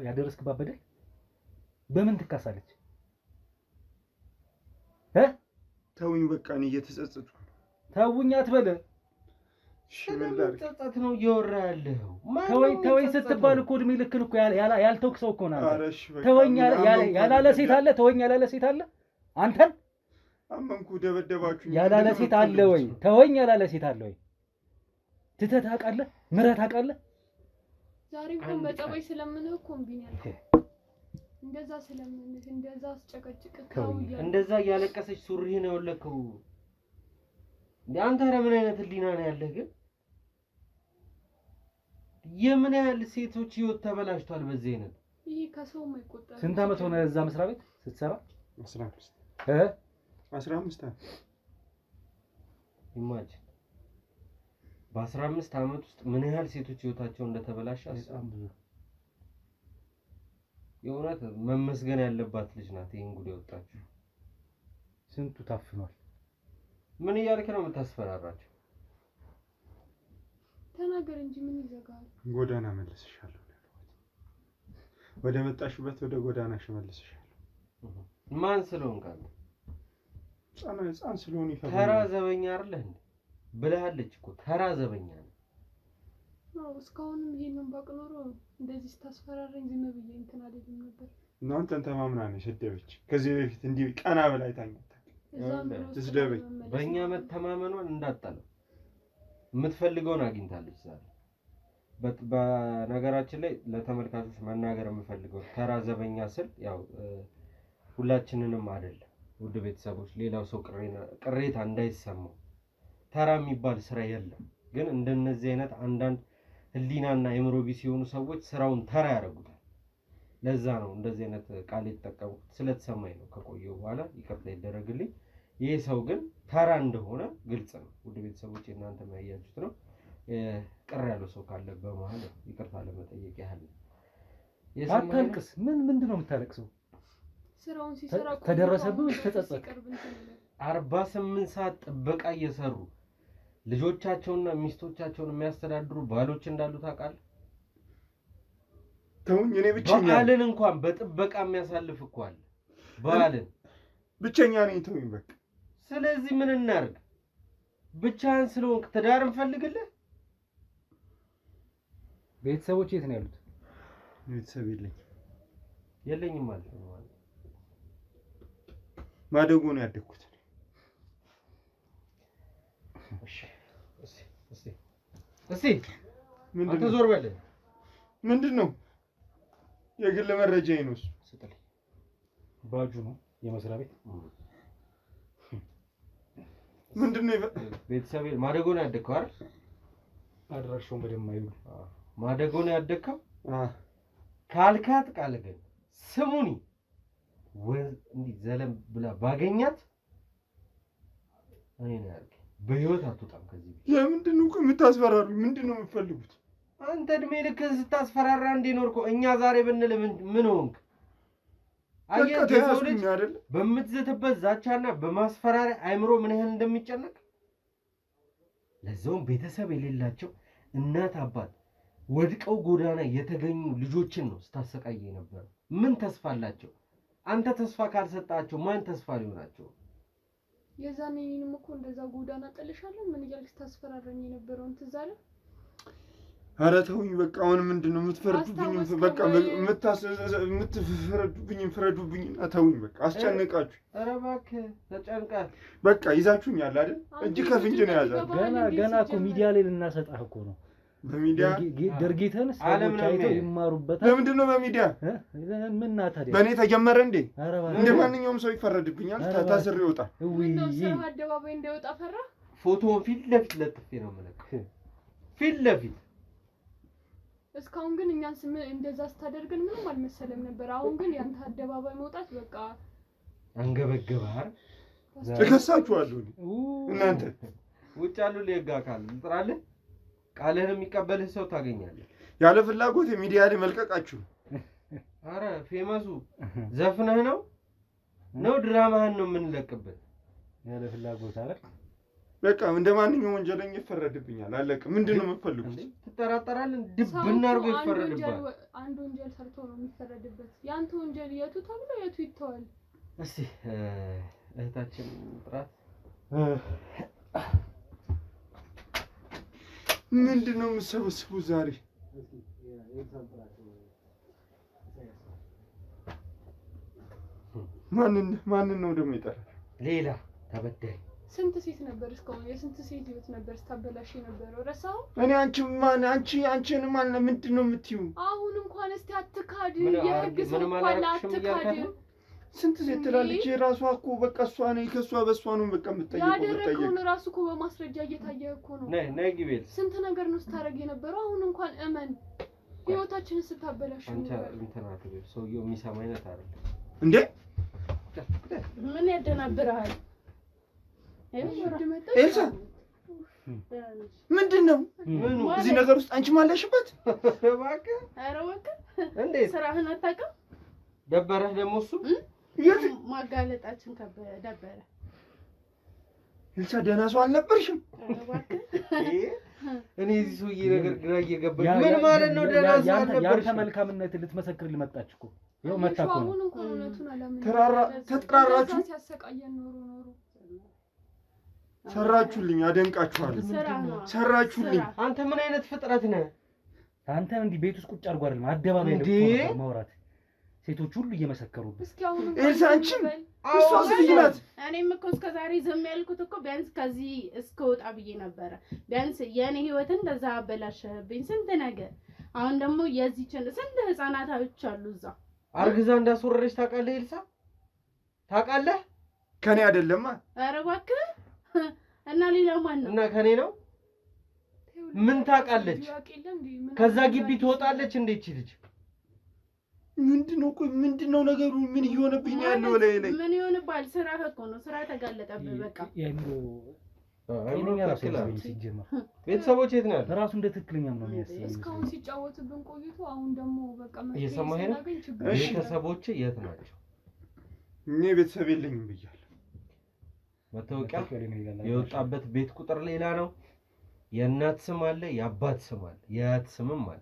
ያደረስክባት በደል በምን ትካሳለች? ተውኝ በቃ እኔ እየተጸጸትኩ ነው። ተውኝ አትበለ። ጸጸት ነው እያወራ ያለው። ተወኝ ስትባል እኮ እድሜ ልክን እኮ ያልተውክ ሰው እኮ ነው አንተ። ተወኝ ያላለ ሴት አለ? ተወኝ ያላለ ሴት አለ? አንተን አመንኩ ደበደባችሁ ያላለ ሴት አለ ወይ? ተወኝ ያላለ ሴት አለ ወይ? ትተህ ታውቃለህ? ምረህ ታውቃለህ? ዛሬ እንኳን በጸባይ ስለምንህ እኮ እምቢ ነው ያልኩህ። እንደዛ ስለምንህ እንደዛ አስጨቀጭቅህ እንደዛ እያለቀሰች ሱሪህን ያወለከው አንተ ምን አይነት ህሊና ነው ያለህ? ግን የምን ያህል ሴቶች ህይወት ተበላሽቷል በዚህ አይነት። ይሄ ከሰው የማይቆጠር። ስንት ዓመት ሆነ እዛ መስሪያ ቤት ስትሰራ? 15 ዓመት። ኢማጂን በ15 ዓመት ውስጥ ምን ያህል ሴቶች ህይወታቸው እንደተበላሸ አስብ። የእውነት መመስገን ያለባት ልጅ ናት ይሄን ጉድ ያወጣችው። ስንቱ ታፍኗል። ምን እያልክ ነው የምታስፈራራቸው? ተናገር እንጂ ምን ይዘጋል? ጎዳና መልስሻለሁ። ወደ መጣሽበት ወደ ጎዳናሽ መልስሻለሁ። ማን ስለሆንክ አንተ? ህፃን ስለሆነ ይፈራል። ተራ ዘበኛ አይደለህ እንዴ ብለሃለች እኮ ተራ ዘበኛ ነው። አዎ እስካሁንም ይሄንን ባቅ ኖሮ እንደዚህ ስታስፈራረኝ ዝም ብዬ እንትን አይደለም ነበር። እናንተን ተማምና ነው የሰደበች። ከዚህ በፊት እንዲህ ቀና በላይ ታኝታ ትስደበኝ። በእኛ መተማመኗን እንዳጣለው የምትፈልገውን አግኝታለች ዛሬ። በነገራችን ላይ ለተመልካቾች መናገር የምፈልገው ተራ ዘበኛ ስል ያው ሁላችንንም አይደለም ውድ ቤተሰቦች፣ ሌላው ሰው ቅሬታ እንዳይሰማው ተራ የሚባል ስራ የለም። ግን እንደነዚህ አይነት አንዳንድ ህሊናና አእምሮ ቢስ የሆኑ ሰዎች ስራውን ተራ ያደርጉታል። ለዛ ነው እንደዚህ አይነት ቃል የተጠቀሙት። ስለተሰማኝ ነው ከቆየው በኋላ ይቅርታ ይደረግልኝ። ይሄ ሰው ግን ተራ እንደሆነ ግልጽ ነው ውድ ቤተሰቦች፣ እናንተ ያያችሁት ነው። ቅር ያለው ሰው ካለ በመሃል ይቅርታ ለመጠየቅ ያህል ነው። አታልቅስ። ምንድን ነው የምታለቅሰው? ስራውን ሲሰራ ተደረሰብህ ተጸጸቅ። 48 ሰዓት ጥበቃ እየሰሩ ልጆቻቸውና ሚስቶቻቸውን የሚያስተዳድሩ ባሎች እንዳሉ ታውቃለህ? ተውኝ። እኔ ብቸኛ በዓልን እንኳን በጥበቃ የሚያሳልፍ እኮ አለ። በዓልን ብቸኛ ነኝ። ተውኝ በቃ። ስለዚህ ምን እናድርግ? ብቻህን ስለሆንክ ትዳር እንፈልግልህ? ቤተሰቦች የት ነው ያሉት? ቤተሰብ የለኝም ማለት ነው። ማደጎ ነው ያደግኩት። እስቲ አንተ ዞር በል። ምንድን ነው? የግል መረጃዬ ነው እሱ። ስጥልኝ። ባጁ ነው የመስሪያ ቤት። ምንድን ነው? ቤተሰብ ማደጎ ነው ያደግከው አይደል? አድራሻውን በደንብ አይሉ። ማደጎ ነው ያደግከው? ካልካት ቃል ግን ስሙኒ እንዲህ ዘለም ብላ ባገኛት እኔ ነው ያልከኝ። በህይወት አትወጣም ከዚህ ቤት። ለምንድን ነው የምታስፈራሩኝ? ምንድን ነው የምትፈልጉት? አንተ እድሜ ልክህን ስታስፈራራ እንዲኖርኩ እኛ ዛሬ ብንል ምን ሆንክ? አየህ የሰው ልጅ በምትዝትበት ዛቻና በማስፈራሪያ አይምሮ ምን ያህል እንደሚጨነቅ። ለዛውም ቤተሰብ የሌላቸው እናት አባት ወድቀው ጎዳና የተገኙ ልጆችን ነው ስታሰቃየ የነበረው። ምን ተስፋ አላቸው? አንተ ተስፋ ካልሰጣቸው ማን ተስፋ ሊሆናቸው? የዛኔ እኔንም እኮ እንደዛ ጎዳና ጥልሻለሁ ምን እያልክ ስታስፈራረኝ የነበረውን ትዝ አለ? ኧረ ተውኝ በቃ። አሁን ምንድን ነው የምትፈርዱብኝ? በቃ የምትፈረዱብኝ ፍረዱብኝና ተውኝ በቃ። አስጨንቃችሁ። ኧረ እባክህ ተጨንቀህ በቃ ይዛችሁኛል አይደል? እጅ ከፍንጅ ነው ያዛችሁ። ገና እኮ ሚዲያ ላይ ልናሰጣህ እኮ ነው። በሚዲያ ድርጊትን ሰዎች አይተው ይማሩበታል። ለምንድን ነው በሚዲያ? ምንና ታዲያ በእኔ ተጀመረ እንዴ? እንደ ማንኛውም ሰው ይፈረድብኛል። ታስሬ ይወጣል። ምነው ስራ አደባባይ እንዳይወጣ ፈራ? ፎቶውን ፊት ለፊት ለጥፌ ነው የምለቅህ። ፊት ለፊት እስካሁን ግን እኛን ስም እንደዛ ስታደርገን ምንም አልመሰለም ነበር። አሁን ግን ያንተ አደባባይ መውጣት በቃ አንገበገባህ። እከሳችኋለሁ እናንተ። ውጭ ያሉ ሊጋ ካሉ እንጥራለን። ቃልህን የሚቀበልህ ሰው ታገኛለህ። ያለ ፍላጎት ሚዲያ ላይ መልቀቃችሁ። አረ ፌመሱ ዘፍነህ ነው ድራማህን ነው የምንለቅበት? ያለ ፍላጎት አይደል? በቃ እንደ ማንኛውም ወንጀለኛ ይፈረድብኛል። አለቀ። ምንድነው የምትፈልጉት? ትጠራጠራለህ? ድብና አድርጎ ይፈረድብሃል። አንድ ወንጀል ሰርቶ ነው የሚፈረድበት። ያንተ ወንጀል የቱ ተብሎ የቱ ይተዋል? እስቲ እህታችን ጥራት። ምንድነው የምትሰበስቡት ዛሬ? ማንን ነው ደግሞ የጠራው? ሌላ ተበዳይ። ስንት ሴት ነበር እስካሁን? የስንት ሴት ህይወት ነበር ስታበላሽ የነበረው? ረሳኸው? እኔ አንቺን ማን ምንድነው የምትይው? አሁን እንኳን እስቲ አትካድ። የህግ ሰው እንኳን አትካድ። ስንት ሴት ትላለች? የራሷ እኮ በቃ እሷ ነው ከሷ በሷ ነው በቃ የምትጠይቀው። ያደረከውን ራሱ እኮ በማስረጃ እየታየህ እኮ ነው። ነይ ግቤል። ስንት ነገር ነው ስታረግ የነበረው። አሁን እንኳን እመን ህይወታችንን ስታበላሽ አንተ እንትና ግቤል። ሰውየው የሚሰማ አይነት አይደል እንዴ? ምን ያደናብርሃል? ኤልሳ ምንድነው እዚህ ነገር ውስጥ አንቺ ማለሽበት? እባክህ ኧረ እባክህ እንዴት ስራህን አታውቅም? ደበረህ ደግሞ እሱ ማጋለጣችን ደበረ። ኤልሳ ደህና ሰው አልነበርሽም? እኔ እዚህ ሰውዬ ነገር ግራ እየገባኝ ምን ማለት ነው? ደህና ሰው አልነበርሽም? ያንተ መልካምነት ልትመሰክር ልመጣች እኮ ይኸው መጣ እኮ ነው። አሁን እንኳን እውነቱን አላመንም። ተጠራራችሁ? ሲያሰቃየን ኖሮ ሰራችሁልኝ፣ አደንቃችኋለሁ። ሰራችሁልኝ። አንተ ምን አይነት ፍጥረት ነህ? አንተ እንዲህ ቤት ውስጥ ቁጭ አድርጎ አይደለም አደባባይ ላይ ማውራት ሴቶች ሁሉ እየመሰከሩብህ። እስኪ አሁን ኤልሳ አንቺም እሷስ ልጅ ናት። እኔም እኮ እስከ ዛሬ ዝም ያልኩት እኮ ቢያንስ ከዚህ እስከወጣ ብዬ ነበረ። ቢያንስ የኔ ህይወት እንደዛ አበላሸህብኝ ስንት ነገር። አሁን ደግሞ የዚህችን ስንት ህፃናቶች አሉ እዛ አርግዛ እንዳስወረደች ታውቃለህ ኤልሳ? ታውቃለህ? ከኔ አይደለማ። ኧረ እባክህ እና ሌላ ማን ነው? እና ከኔ ነው? ምን ታውቃለች? ከዛ ግቢ ትወጣለች እንዴት ልጅ? ምንድነው? ቆይ ምንድነው ነገሩ? ምን እየሆነብኝ ያለው? ላይ ምን ይሆንባል? ስራ እኮ ነው። ስራ ተጋለጠብህ በቃ። ቤተሰቦች የት ነው ያሉት? ራሱ እንደ ትክክለኛም ነው የሚያስበው። እስካሁን ሲጫወትብን ቆይቶ አሁን ደግሞ በቃ እየሰማኸኝ ነው? ቤተሰቦች የት ናቸው? እኔ ቤተሰብ የለኝም ብያለሁ። መታወቂያ የወጣበት ቤት ቁጥር ሌላ ነው። የእናት ስም አለ፣ የአባት ስም አለ፣ የአያት ስምም አለ።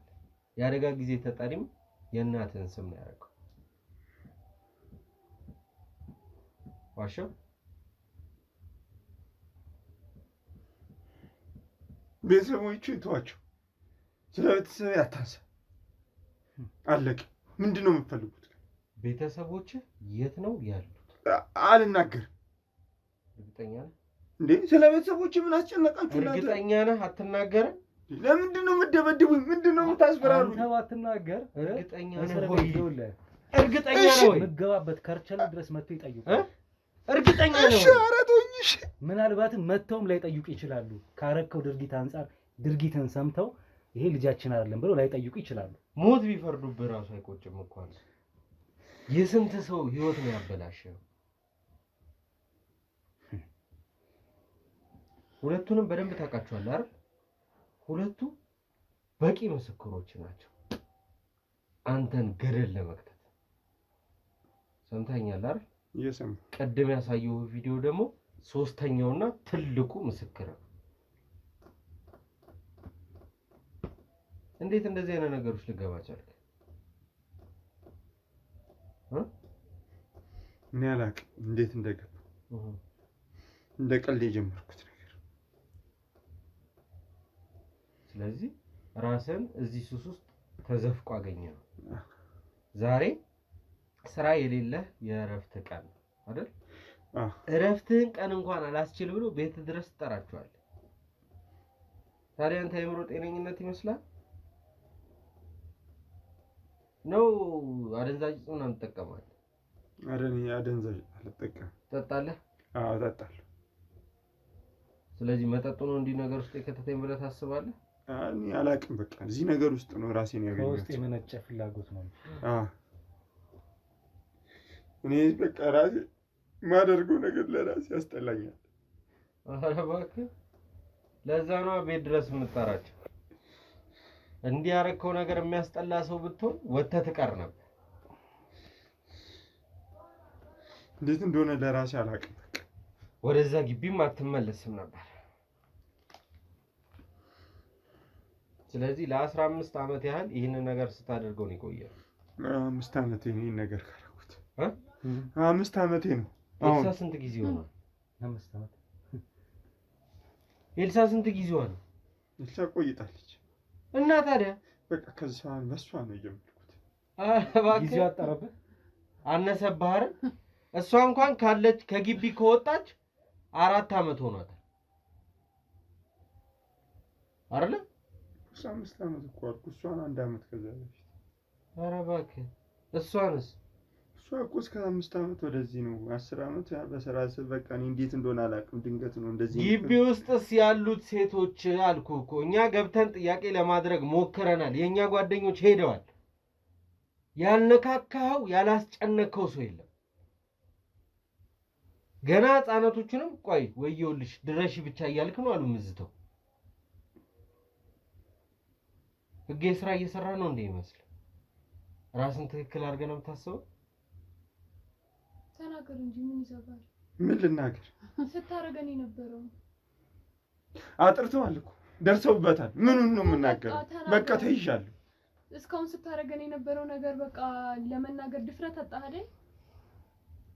የአደጋ ጊዜ ተጠሪም የእናትን ስም ነው ያደረገው። ዋሻው ቤተሰቦቹ ተዋቸው። ስለ ቤተሰብ አታንሳ። አለቀ። ምንድነው የምትፈልጉት? ቤተሰቦች የት ነው ያሉት? አልናገርም። እርግጠኛ ነህ እንዴ? ስለ ቤተሰቦች ምን አስጨነቃችሁ? እርግጠኛ ነህ አትናገርም? ለምንድን ነው የምትደበድቡኝ? ምንድን ነው የምታስፈራሩኝ? አንተ ባትናገር እርግጠኛ ነህ ወይ? እርግጠኛ ነህ ወይ? መገባበት ከርቸል ድረስ መጥቶ ይጠይቁ። እርግጠኛ ነህ ወይ? እሺ ኧረ ተውኝ። እሺ ምናልባትም መጥተውም ላይ ጠይቁ ይችላሉ። ካረከው ድርጊት አንፃር ድርጊትን ሰምተው ይሄ ልጃችን አይደለም ብለው ላይ ጠይቁ ይችላሉ። ሞት ቢፈርዱብህ ራሱ አይቆጭም እኮ አንተ። የስንት ሰው ህይወት ነው ያበላሸው። ሁለቱንም በደንብ ታውቃቸዋለህ አይደል? ሁለቱ በቂ ምስክሮች ናቸው አንተን ገደል ለመክተት። ሰምተኛል አይደል? እየሰማሁ ቀደም ያሳየው ቪዲዮ ደግሞ ሶስተኛውና ትልቁ ምስክር ነው። እንዴት እንደዚህ አይነት ነገሮች ልገባ ቻልክ? እኔ አላውቅም እንዴት እንደገባ። እንደ ቀልድ የጀመርኩት ነገር። ስለዚህ ራስን እዚህ ሱስ ውስጥ ተዘፍቆ አገኘው። ዛሬ ስራ የሌለህ የእረፍት ቀን አይደል? እረፍትህን ቀን እንኳን አላስችል ብሎ ቤት ድረስ ትጠራቸዋለህ። ታዲያ አንተ የአእምሮ ጤነኝነት ይመስላል ነው? አደንዛዥ ዕፅ ምናምን ትጠቀማለህ? ኧረ እኔ አደንዛዥ አልጠቀምም። ትጠጣለህ? አዎ እጠጣለሁ። ስለዚህ መጠጡ ነው እንዲህ ነገር ውስጥ የከተተኝ ብለህ ታስባለህ? እኔ አላውቅም። በቃ እዚህ ነገር ውስጥ ነው ራሴን ያገኘሁት። ከውስጥ የመነጨ ፍላጎት ነው። እኔ በቃ ራሴ ማደርገው ነገር ለራሴ ያስጠላኛል። ኧረ እባክህ ለዛ ነው ቤት ድረስ የምትጠራቸው። እንዲህ ያደረከው ነገር የሚያስጠላ ሰው ብትሆን ወጥተህ ትቀር ነበር። እንዴት እንደሆነ ለራሴ አላውቅም። በቃ ወደዛ ግቢም አትመለስም ነበር። ስለዚህ ለ15 ዓመት ያህል ይህንን ነገር ስታደርገው ነው የቆየው። 5 ዓመቴ ነው ይህን ነገር ካደረኩት። 5 ዓመቴ ነው። ኤልሳ ስንት ጊዜ ሆኗል? 5 ዓመት። ኤልሳ ስንት ጊዜዋ ነው? ኤልሳ ቆይታለች። እና ታዲያ በቃ ከዛ በሷ ነው የጀመርኩት። ጊዜው አጠረብህ? አነሰብህ አይደል? እሷ እንኳን ካለች ከግቢ ከወጣች 4 ዓመት ሆኗታል አይደል? 5 ዓመት እኮ አልኩ። እሷን 1 ዓመት ከዛ በፊት። ኧረ እባክህ እሷንስ? እሷ እኮ እስከ 5 ዓመት ወደዚህ ነው። 10 ዓመት በስራ በቃ እኔ እንዴት እንደሆነ አላውቅም። ድንገት ነው እንደዚህ። ግቢ ውስጥስ ያሉት ሴቶች አልኩህ እኮ እኛ ገብተን ጥያቄ ለማድረግ ሞክረናል። የእኛ ጓደኞች ሄደዋል። ያልነካካኸው ያላስጨነከው ሰው የለም። ገና ህፃናቶቹንም ቆይ ወየውልሽ ድረሽ ብቻ እያልክ ነው አሉ ምዝተው። ህጌ ስራ እየሰራ ነው እንዴ ይመስል? ራስን ትክክል አድርገህ ነው የምታስበው? ተናገር እንጂ ምን ይዘጋል? ምን ልናገር? ስታረገን የነበረው አጥርተዋል እኮ ደርሰውበታል። ምኑን ነው የምናገረው? በቃ ተይዣለሁ። እስካሁን ስታረገን የነበረው ነገር በቃ ለመናገር ድፍረት አጣህ አይደል?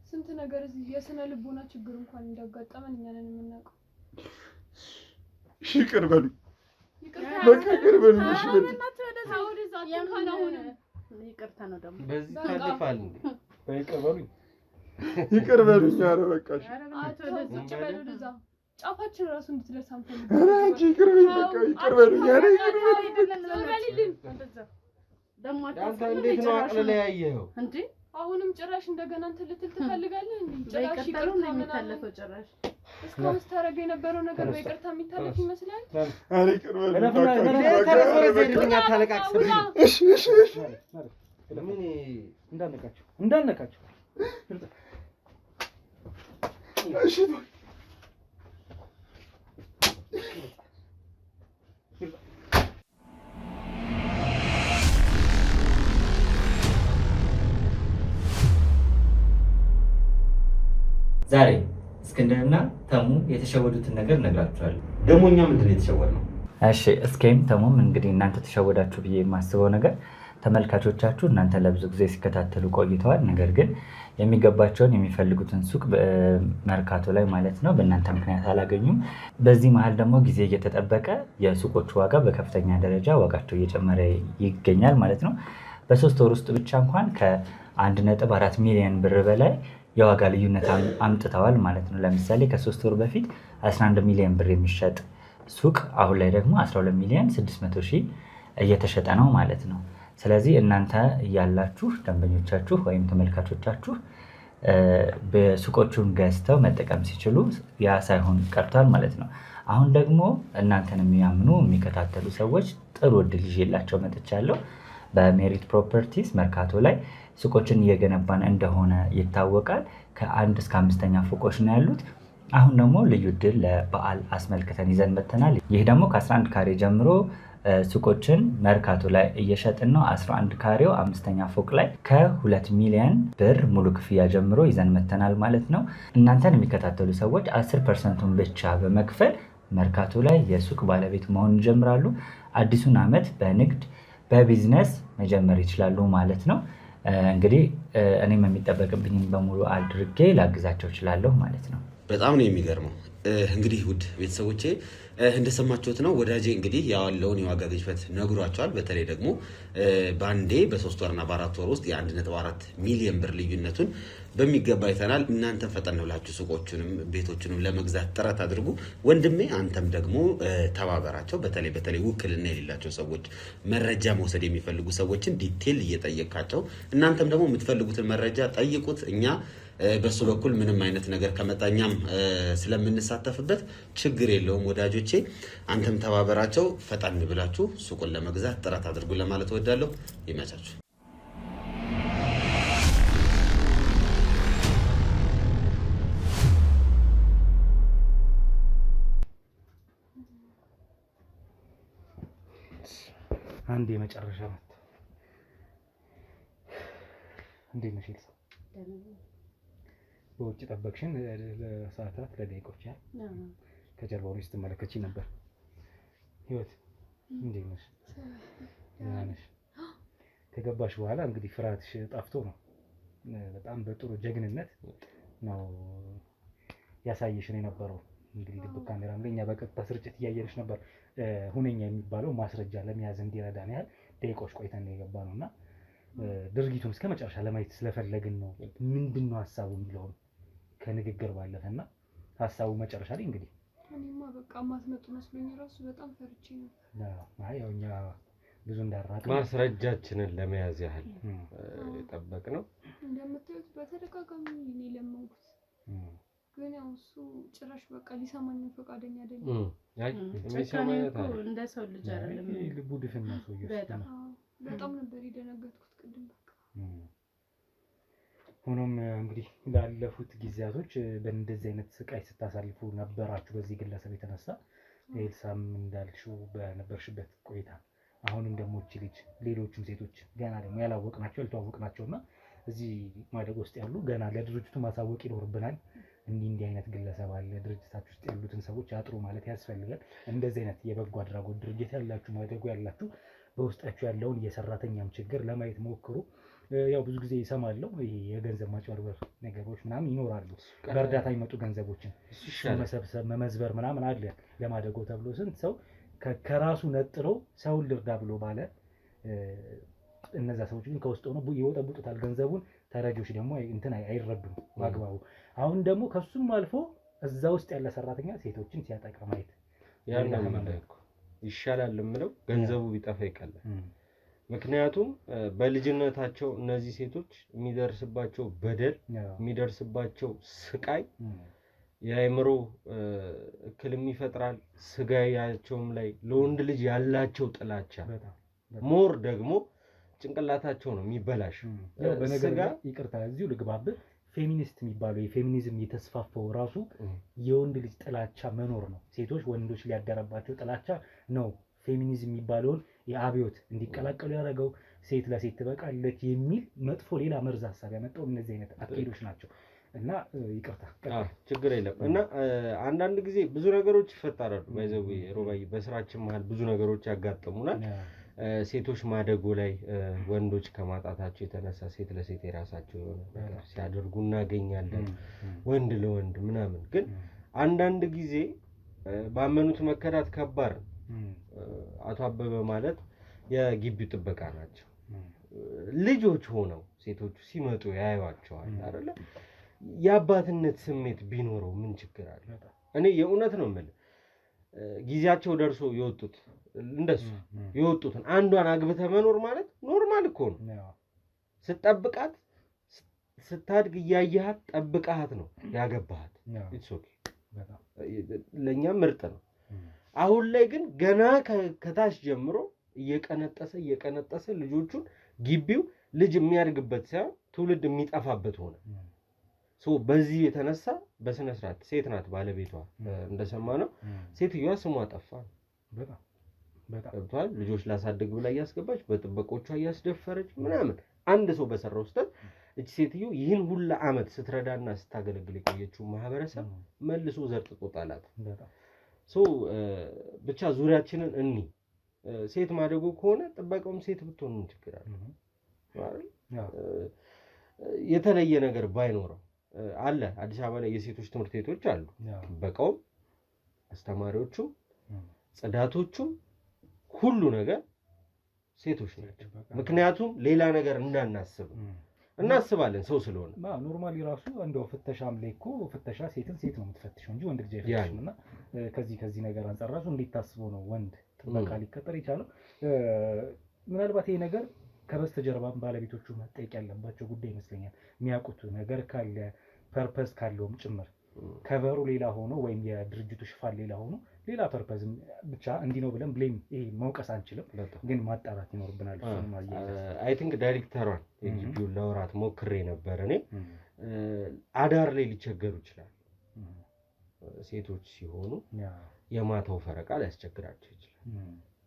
ስንት ነገር የስነ ልቦና ችግር እንኳን እንዳጋጠመን እኛ ነን የምናውቀው። እሺ ይቅር በሉኝ፣ በቃ ይቅር በሉኝ። እሺ በሉኝ። ይቅርታ ነው ደግሞ በዚህ ታልፋል እንዴ? ይቅር በሉኝ፣ ይቅር በሉኝ። ኧረ በቃ እሺ። ጫፋችን ራሱ እንድትደርስ አንፈልግም። ኧረ አንቺ ይቅር በሉኝ፣ በቃ ይቅር በሉኝ። ኧረ ይቅር በሉኝ። ደግሞ አንተ እንዴት ነው አቅልለያየኸው እንዴ? አሁንም ጭራሽ እንደገና እንትን ልትል ትፈልጋለህ እንዴ? ጭራሽ ይቅርታ ነው የሚታለፈው። ጭራሽ እስካሁን ስታደርግ የነበረው ነገር በይቅርታ የሚታለፍ ይመስላል። ኧረ ይቅር በሉኝ፣ በቃ እሺ እሺ እሺ። ምን እንዳነካቸው እሺ ዛሬ እስክንድርና ተሙ የተሸወዱትን ነገር እነግራችኋለሁ። ደግሞ እኛ ምንድን ነው የተሸወድነው? እሺ እስኬም ተሙም እንግዲህ እናንተ ተሸወዳችሁ ብዬ የማስበው ነገር ተመልካቾቻችሁ እናንተ ለብዙ ጊዜ ሲከታተሉ ቆይተዋል። ነገር ግን የሚገባቸውን የሚፈልጉትን ሱቅ መርካቶ ላይ ማለት ነው በእናንተ ምክንያት አላገኙም። በዚህ መሀል ደግሞ ጊዜ እየተጠበቀ የሱቆቹ ዋጋ በከፍተኛ ደረጃ ዋጋቸው እየጨመረ ይገኛል ማለት ነው። በ3 ወር ውስጥ ብቻ እንኳን ከ1.4 ሚሊዮን ብር በላይ የዋጋ ልዩነት አምጥተዋል ማለት ነው። ለምሳሌ ከ3 ወር በፊት 11 ሚሊዮን ብር የሚሸጥ ሱቅ አሁን ላይ ደግሞ 12 ሚሊዮን 600 ሺህ እየተሸጠ ነው ማለት ነው። ስለዚህ እናንተ እያላችሁ ደንበኞቻችሁ ወይም ተመልካቾቻችሁ በሱቆቹን ገዝተው መጠቀም ሲችሉ ያ ሳይሆን ቀርቷል ማለት ነው። አሁን ደግሞ እናንተን የሚያምኑ የሚከታተሉ ሰዎች ጥሩ እድል ይዤላቸው መጥቻለሁ። በሜሪት ፕሮፐርቲስ መርካቶ ላይ ሱቆችን እየገነባን እንደሆነ ይታወቃል። ከ1 እስከ 5ኛ ፎቆች ነው ያሉት። አሁን ደግሞ ልዩ እድል ለበዓል አስመልክተን ይዘን መጥተናል። ይህ ደግሞ ከ11 ካሬ ጀምሮ ሱቆችን መርካቶ ላይ እየሸጥን ነው። 11 ካሬው 5ኛ ፎቅ ላይ ከ2 ሚሊዮን ብር ሙሉ ክፍያ ጀምሮ ይዘን መጥተናል ማለት ነው። እናንተን የሚከታተሉ ሰዎች 10%ን ብቻ በመክፈል መርካቶ ላይ የሱቅ ባለቤት መሆን ይጀምራሉ። አዲሱን ዓመት በንግድ በቢዝነስ መጀመር ይችላሉ ማለት ነው። እንግዲህ እኔም የሚጠበቅብኝን በሙሉ አድርጌ ላግዛቸው እችላለሁ ማለት ነው። በጣም ነው የሚገርመው። እንግዲህ ውድ ቤተሰቦቼ እንደሰማችሁት ነው ወዳጄ እንግዲህ ያለውን የዋጋ ግሽበት ነግሯቸዋል። በተለይ ደግሞ በአንዴ በ3 ወርና በ4 ወር ውስጥ የ1.4 ሚሊዮን ብር ልዩነቱን በሚገባ አይተናል። እናንተም ፈጠን ብላችሁ ሱቆቹንም ቤቶቹንም ለመግዛት ጥረት አድርጉ። ወንድሜ አንተም ደግሞ ተባበራቸው። በተለይ ውክልና የሌላቸው ሰዎች፣ መረጃ መውሰድ የሚፈልጉ ሰዎችን ዲቴል እየጠየቃቸው እናንተም ደግሞ የምትፈልጉትን መረጃ ጠይቁት። እኛ በሱ በኩል ምንም አይነት ነገር ከመጣኛም ስለምንሳተፍበት ችግር የለውም ወዳጆቼ። አንተም ተባበራቸው። ፈጠን ብላችሁ ሱቁን ለመግዛት ጥረት አድርጉ ለማለት እወዳለሁ። ይመቻችሁ። አንድ የመጨረሻ መጣ። እንዴት ነሽ ኤልሳ? በውጭ ጠበቅሽን ለሰዓታት ለደቂቆች ያህል ከጀርባው ላይ ስትመለከቺ ነበር። ህይወት እንዴት ነሽ? ደህና ነሽ? ከገባሽ በኋላ እንግዲህ ፍርሃትሽ ጠፍቶ ነው። በጣም በጥሩ ጀግንነት ነው ያሳየሽን የነበረው። እንግዲህ ድብቅ ካሜራም ላይ እኛ በቀጥታ ስርጭት እያየንሽ ነበር። ሁነኛ የሚባለው ማስረጃ ለመያዝ እንዲረዳን ያህል ደቂቆች ቆይተን ነው የገባ ነው እና ድርጊቱን እስከ መጨረሻ ለማየት ስለፈለግን ነው። ምንድን ነው ሀሳቡ የሚለውን ከንግግር ባለፈና ሀሳቡ መጨረሻ ላይ እንግዲህ እኔማ በቃ ማትመጡ መስሎኝ ራሱ በጣም ፈርቼ ነው። ያው እኛ ብዙ እንዳራቅ ማስረጃችንን ለመያዝ ያህል የጠበቅነው እንደምታዩት በተደጋጋሚ እኔ ለመንኩት፣ ግን ያው እሱ ጭራሽ በቃ ሊሰማኝ ፈቃደኛ አይደለም። እንደ ሰው ልጅ አይደለም። ልቡ ድፍን ነው ሰውዬው። በጣም ነበር የደነገጥኩት ቅድም። በቃ ሆኖም እንግዲህ ላለፉት ጊዜያቶች በእንደዚህ አይነት ስቃይ ስታሳልፉ ነበራችሁ በዚህ ግለሰብ የተነሳ። ኤልሳም እንዳልሽው በነበርሽበት ቆይታ አሁንም ደግሞ እቺ ልጅ ሌሎችም ሴቶች ገና ደግሞ ያላወቅናቸው ያልተዋወቅናቸውና እዚህ ማደግ ውስጥ ያሉ ገና ለድርጅቱ ማሳወቅ ይኖርብናል። እንዲህ አይነት ግለሰብ አለ ድርጅታችሁ ውስጥ ያሉትን ሰዎች አጥሩ ማለት ያስፈልጋል። እንደዚህ አይነት የበጎ አድራጎት ድርጅት ያላችሁ ማደጉ ያላችሁ በውስጣችሁ ያለውን የሰራተኛም ችግር ለማየት ሞክሩ። ያው ብዙ ጊዜ ይሰማለሁ ይሄ የገንዘብ ማጭበርበር ነገሮች ምናምን ይኖራሉ። በእርዳታ የሚመጡ ገንዘቦችን መሰብሰብ መመዝበር ምናምን አለ። ለማደጎ ተብሎ ስንት ሰው ከራሱ ነጥሎ ሰውን ልርዳ ብሎ ባለ እነዛ ሰዎች ግን ከውስጥ ሆነው ይወጠብጡታል ገንዘቡን። ተረጂዎች ደግሞ እንትን አይረዱም በአግባቡ። አሁን ደግሞ ከሱም አልፎ እዛ ውስጥ ያለ ሰራተኛ ሴቶችን ሲያጠቃ ማየት ይሻላል የምለው ገንዘቡ ቢጠፋ ይቀላል። ምክንያቱም በልጅነታቸው እነዚህ ሴቶች የሚደርስባቸው በደል የሚደርስባቸው ስቃይ የአእምሮ እክልም ይፈጥራል። ስጋያቸውም ላይ ለወንድ ልጅ ያላቸው ጥላቻ ሞር ደግሞ ጭንቅላታቸው ነው የሚበላሽ። በነገር ጋር ይቅርታ እዚሁ ልግባብህ። ፌሚኒስት የሚባለው የፌሚኒዝም የተስፋፋው ራሱ የወንድ ልጅ ጥላቻ መኖር ነው። ሴቶች ወንዶች ሊያደረባቸው ጥላቻ ነው ፌሚኒዝም የሚባለውን የአብዮት እንዲቀላቀሉ ያደረገው። ሴት ለሴት ትበቃለች የሚል መጥፎ ሌላ መርዝ ሀሳብ ያመጣው እነዚህ አይነት አካሄዶች ናቸው። እና ይቅርታ ችግር የለም። እና አንዳንድ ጊዜ ብዙ ነገሮች ይፈጠራሉ። ባይዘው ሮባይ በስራችን መሀል ብዙ ነገሮች ያጋጥሙናል። ሴቶች ማደጎ ላይ ወንዶች ከማጣታቸው የተነሳ ሴት ለሴት የራሳቸው የሆነ ነገር ሲያደርጉ እናገኛለን። ወንድ ለወንድ ምናምን። ግን አንዳንድ ጊዜ ባመኑት መከዳት ከባድ ነው። አቶ አበበ ማለት የግቢው ጥበቃ ናቸው። ልጆች ሆነው ሴቶቹ ሲመጡ ያዩዋቸዋል አይደለ? የአባትነት ስሜት ቢኖረው ምን ችግር አለ? እኔ የእውነት ነው የምልህ ጊዜያቸው ደርሶ የወጡት እንደሱ የወጡትን አንዷን አግብተህ መኖር ማለት ኖርማል እኮ ነው። ስትጠብቃት ስታድግ እያየሃት ጠብቃሃት ነው ያገባሃት። ኢትስ ኦኬ ለእኛም ምርጥ ነው። አሁን ላይ ግን ገና ከታች ጀምሮ እየቀነጠሰ ልጆቹን ግቢው ልጅ የሚያድግበት ሳይሆን ትውልድ የሚጠፋበት ሆነ። በዚህ የተነሳ በስነ ስርዓት ሴት ናት ባለቤቷ እንደሰማነው ሴትዮዋ ስሟ ጠፋ። በጣም ልጆች ላሳድግ ብላ እያስገባች በጥበቆቿ እያስደፈረች ምናምን አንድ ሰው በሰራው ስህተት እቺ ሴትዮ ይህን ሁላ አመት ስትረዳና ስታገለግል የቆየችው ማህበረሰብ መልሶ ዘርጥጦ ጣላት። ብቻ ዙሪያችንን እኒ ሴት ማደጎ ከሆነ ጥበቃውም ሴት ብትሆን ምን ችግር አለ? የተለየ ነገር ባይኖረው አለ። አዲስ አበባ ላይ የሴቶች ትምህርት ቤቶች አሉ። ጥበቃውም አስተማሪዎቹም ጽዳቶቹም ሁሉ ነገር ሴቶች ናቸው። ምክንያቱም ሌላ ነገር እንዳናስብ እናስባለን ሰው ስለሆነ። ኖርማሊ ራሱ እንደው ፍተሻም ላይ እኮ ፍተሻ ሴትን ሴት ነው የምትፈትሸው እንጂ ወንድ ልጅ አይፈትሽም። እና ከዚህ ነገር አንፃር ራሱ እንዴት ታስቦ ነው ወንድ ጥበቃ ሊቀጠር የቻለው? ምናልባት ይሄ ነገር ከበስተጀርባም ባለቤቶቹ መጠየቅ ያለባቸው ጉዳይ ይመስለኛል። የሚያውቁት ነገር ካለ ፐርፐስ ካለውም ጭምር ከበሩ ሌላ ሆኖ ወይም የድርጅቱ ሽፋን ሌላ ሆኖ ሌላ ፐርፐዝ ብቻ እንዲህ ነው ብለን ብሌም ይሄ መውቀስ አንችልም፣ ግን ማጣራት ይኖርብናል። አይ ቲንክ ዳይሬክተሯን የግቢውን ለወራት ሞክሬ ነበር እኔ። አዳር ላይ ሊቸገሩ ይችላል። ሴቶች ሲሆኑ የማታው ፈረቃ ሊያስቸግራቸው ይችላል።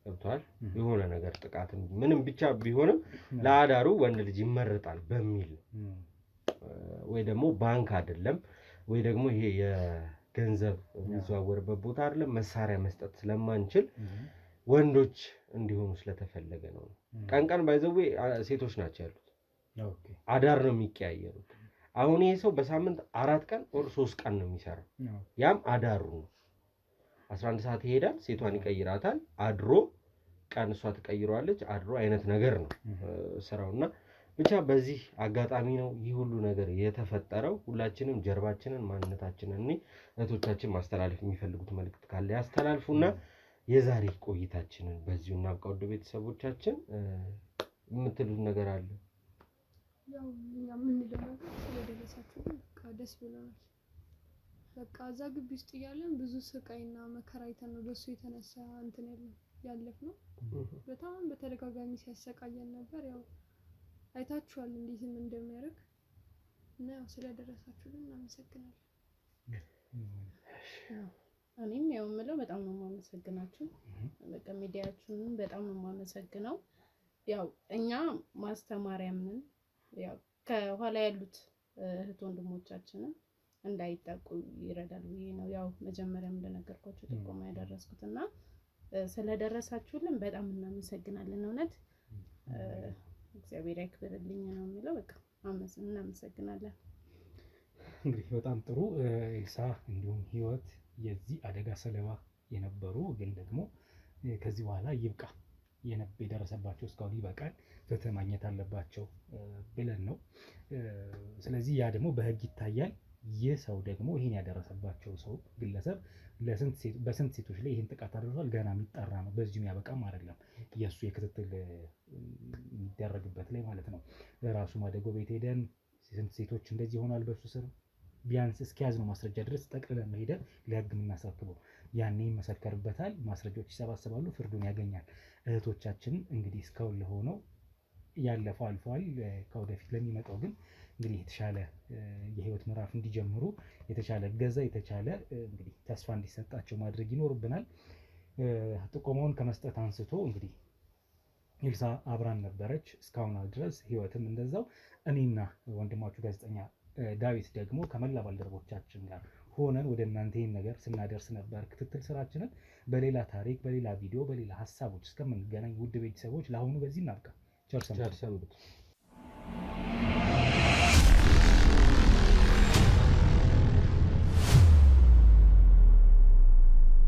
ገብቷል? የሆነ ነገር ጥቃት ምንም ብቻ ቢሆንም ለአዳሩ ወንድ ልጅ ይመረጣል በሚል ወይ ደግሞ ባንክ አይደለም ወይ ደግሞ ይሄ የገንዘብ የሚዘዋወርበት ቦታ አይደለም መሳሪያ መስጠት ስለማንችል ወንዶች እንዲሆኑ ስለተፈለገ ነው። ቀን ባይዘው ሴቶች ናቸው ያሉት። አዳር ነው የሚቀያየሩት። አሁን ይሄ ሰው በሳምንት 4 ቀን ወር 3 ቀን ነው የሚሰራው። ያም አዳሩ ነው። 11 ሰዓት ይሄዳል፣ ሴቷን ይቀይራታል። አድሮ ቀን እሷ ትቀይረዋለች። አድሮ አይነት ነገር ነው ስራውና ብቻ በዚህ አጋጣሚ ነው ይህ ሁሉ ነገር የተፈጠረው። ሁላችንም ጀርባችንን ማንነታችንን እህቶቻችን ማስተላለፍ የሚፈልጉት መልእክት ካለ ያስተላልፉና የዛሬ ቆይታችንን በዚሁ እናብቃ። ወደ ቤተሰቦቻችን የምትሉት ነገር አለ? ያው እኛ የምንለው ነገር ስለደረሳችሁ በቃ ደስ ብሎናል። በቃ እዛ ግቢ ውስጥ እያለን ብዙ ስቃይና መከራ አይተን ነው በሱ የተነሳ እንትን ያለፍነው። በጣም በተደጋጋሚ ሲያሰቃየን ነበር። ያው አይታችኋል እንዴትም እንደሚያደርግ እና ያው ስለደረሳችሁልን እናመሰግናለን። እኔም ያው የምለው በጣም ነው የማመሰግናችሁ። በቃ ሚዲያችሁን በጣም ነው የማመሰግነው። ያው እኛ ማስተማሪያም ነን። ያው ከኋላ ያሉት እህት ወንድሞቻችንን እንዳይጠቁ ይረዳል ብዬ ነው ያው መጀመሪያም እንደነገርኳችሁ ጥቆማ ያደረስኩትና ስለደረሳችሁልን በጣም እናመሰግናለን። እውነት እግዚአብሔር ያክብርልኝ ነው የሚለው። በቃ እናመሰግናለን። እንግዲህ በጣም ጥሩ ኤልሳ እንዲሁም ህይወት የዚህ አደጋ ሰለባ የነበሩ ግን ደግሞ ከዚህ በኋላ ይብቃ የደረሰባቸው እስካሁን ይበቃል፣ ፍትህ ማግኘት አለባቸው ብለን ነው። ስለዚህ ያ ደግሞ በህግ ይታያል። ይህ ሰው ደግሞ ይህን ያደረሰባቸው ሰው ግለሰብ በስንት ሴቶች ላይ ይህን ጥቃት አድርሷል ገና የሚጠራ ነው። በዚሁም ያበቃም አይደለም የእሱ የክትትል የሚደረግበት ላይ ማለት ነው። ራሱ ማደጎ ቤት ሄደን ስንት ሴቶች እንደዚህ ይሆናል በሱ ስር ቢያንስ እስኪያዝነው ማስረጃ ድረስ ጠቅልለን ነው ሄደን ለህግ የምናስረክበው። ያኔ ይመሰከርበታል፣ ማስረጃዎች ይሰባሰባሉ፣ ፍርዱን ያገኛል። እህቶቻችን እንግዲህ እስካሁን ለሆነው ያለፈው አልፈዋል። ከወደፊት ለሚመጣው ግን እንግዲህ የተሻለ የህይወት ምዕራፍ እንዲጀምሩ የተሻለ እገዛ የተሻለ እንግዲህ ተስፋ እንዲሰጣቸው ማድረግ ይኖርብናል። ጥቆማውን ከመስጠት አንስቶ እንግዲህ ኤልሳ አብራን ነበረች እስካሁን ድረስ፣ ህይወትም እንደዛው። እኔና ወንድማችሁ ጋዜጠኛ ዳዊት ደግሞ ከመላ ባልደረቦቻችን ጋር ሆነን ወደ እናንተ ይህን ነገር ስናደርስ ነበር ክትትል ስራችንን። በሌላ ታሪክ፣ በሌላ ቪዲዮ፣ በሌላ ሀሳቦች እስከምንገናኝ ውድ ቤተሰቦች ለአሁኑ በዚህ እናብቃ። ቸር ሰንብቱ።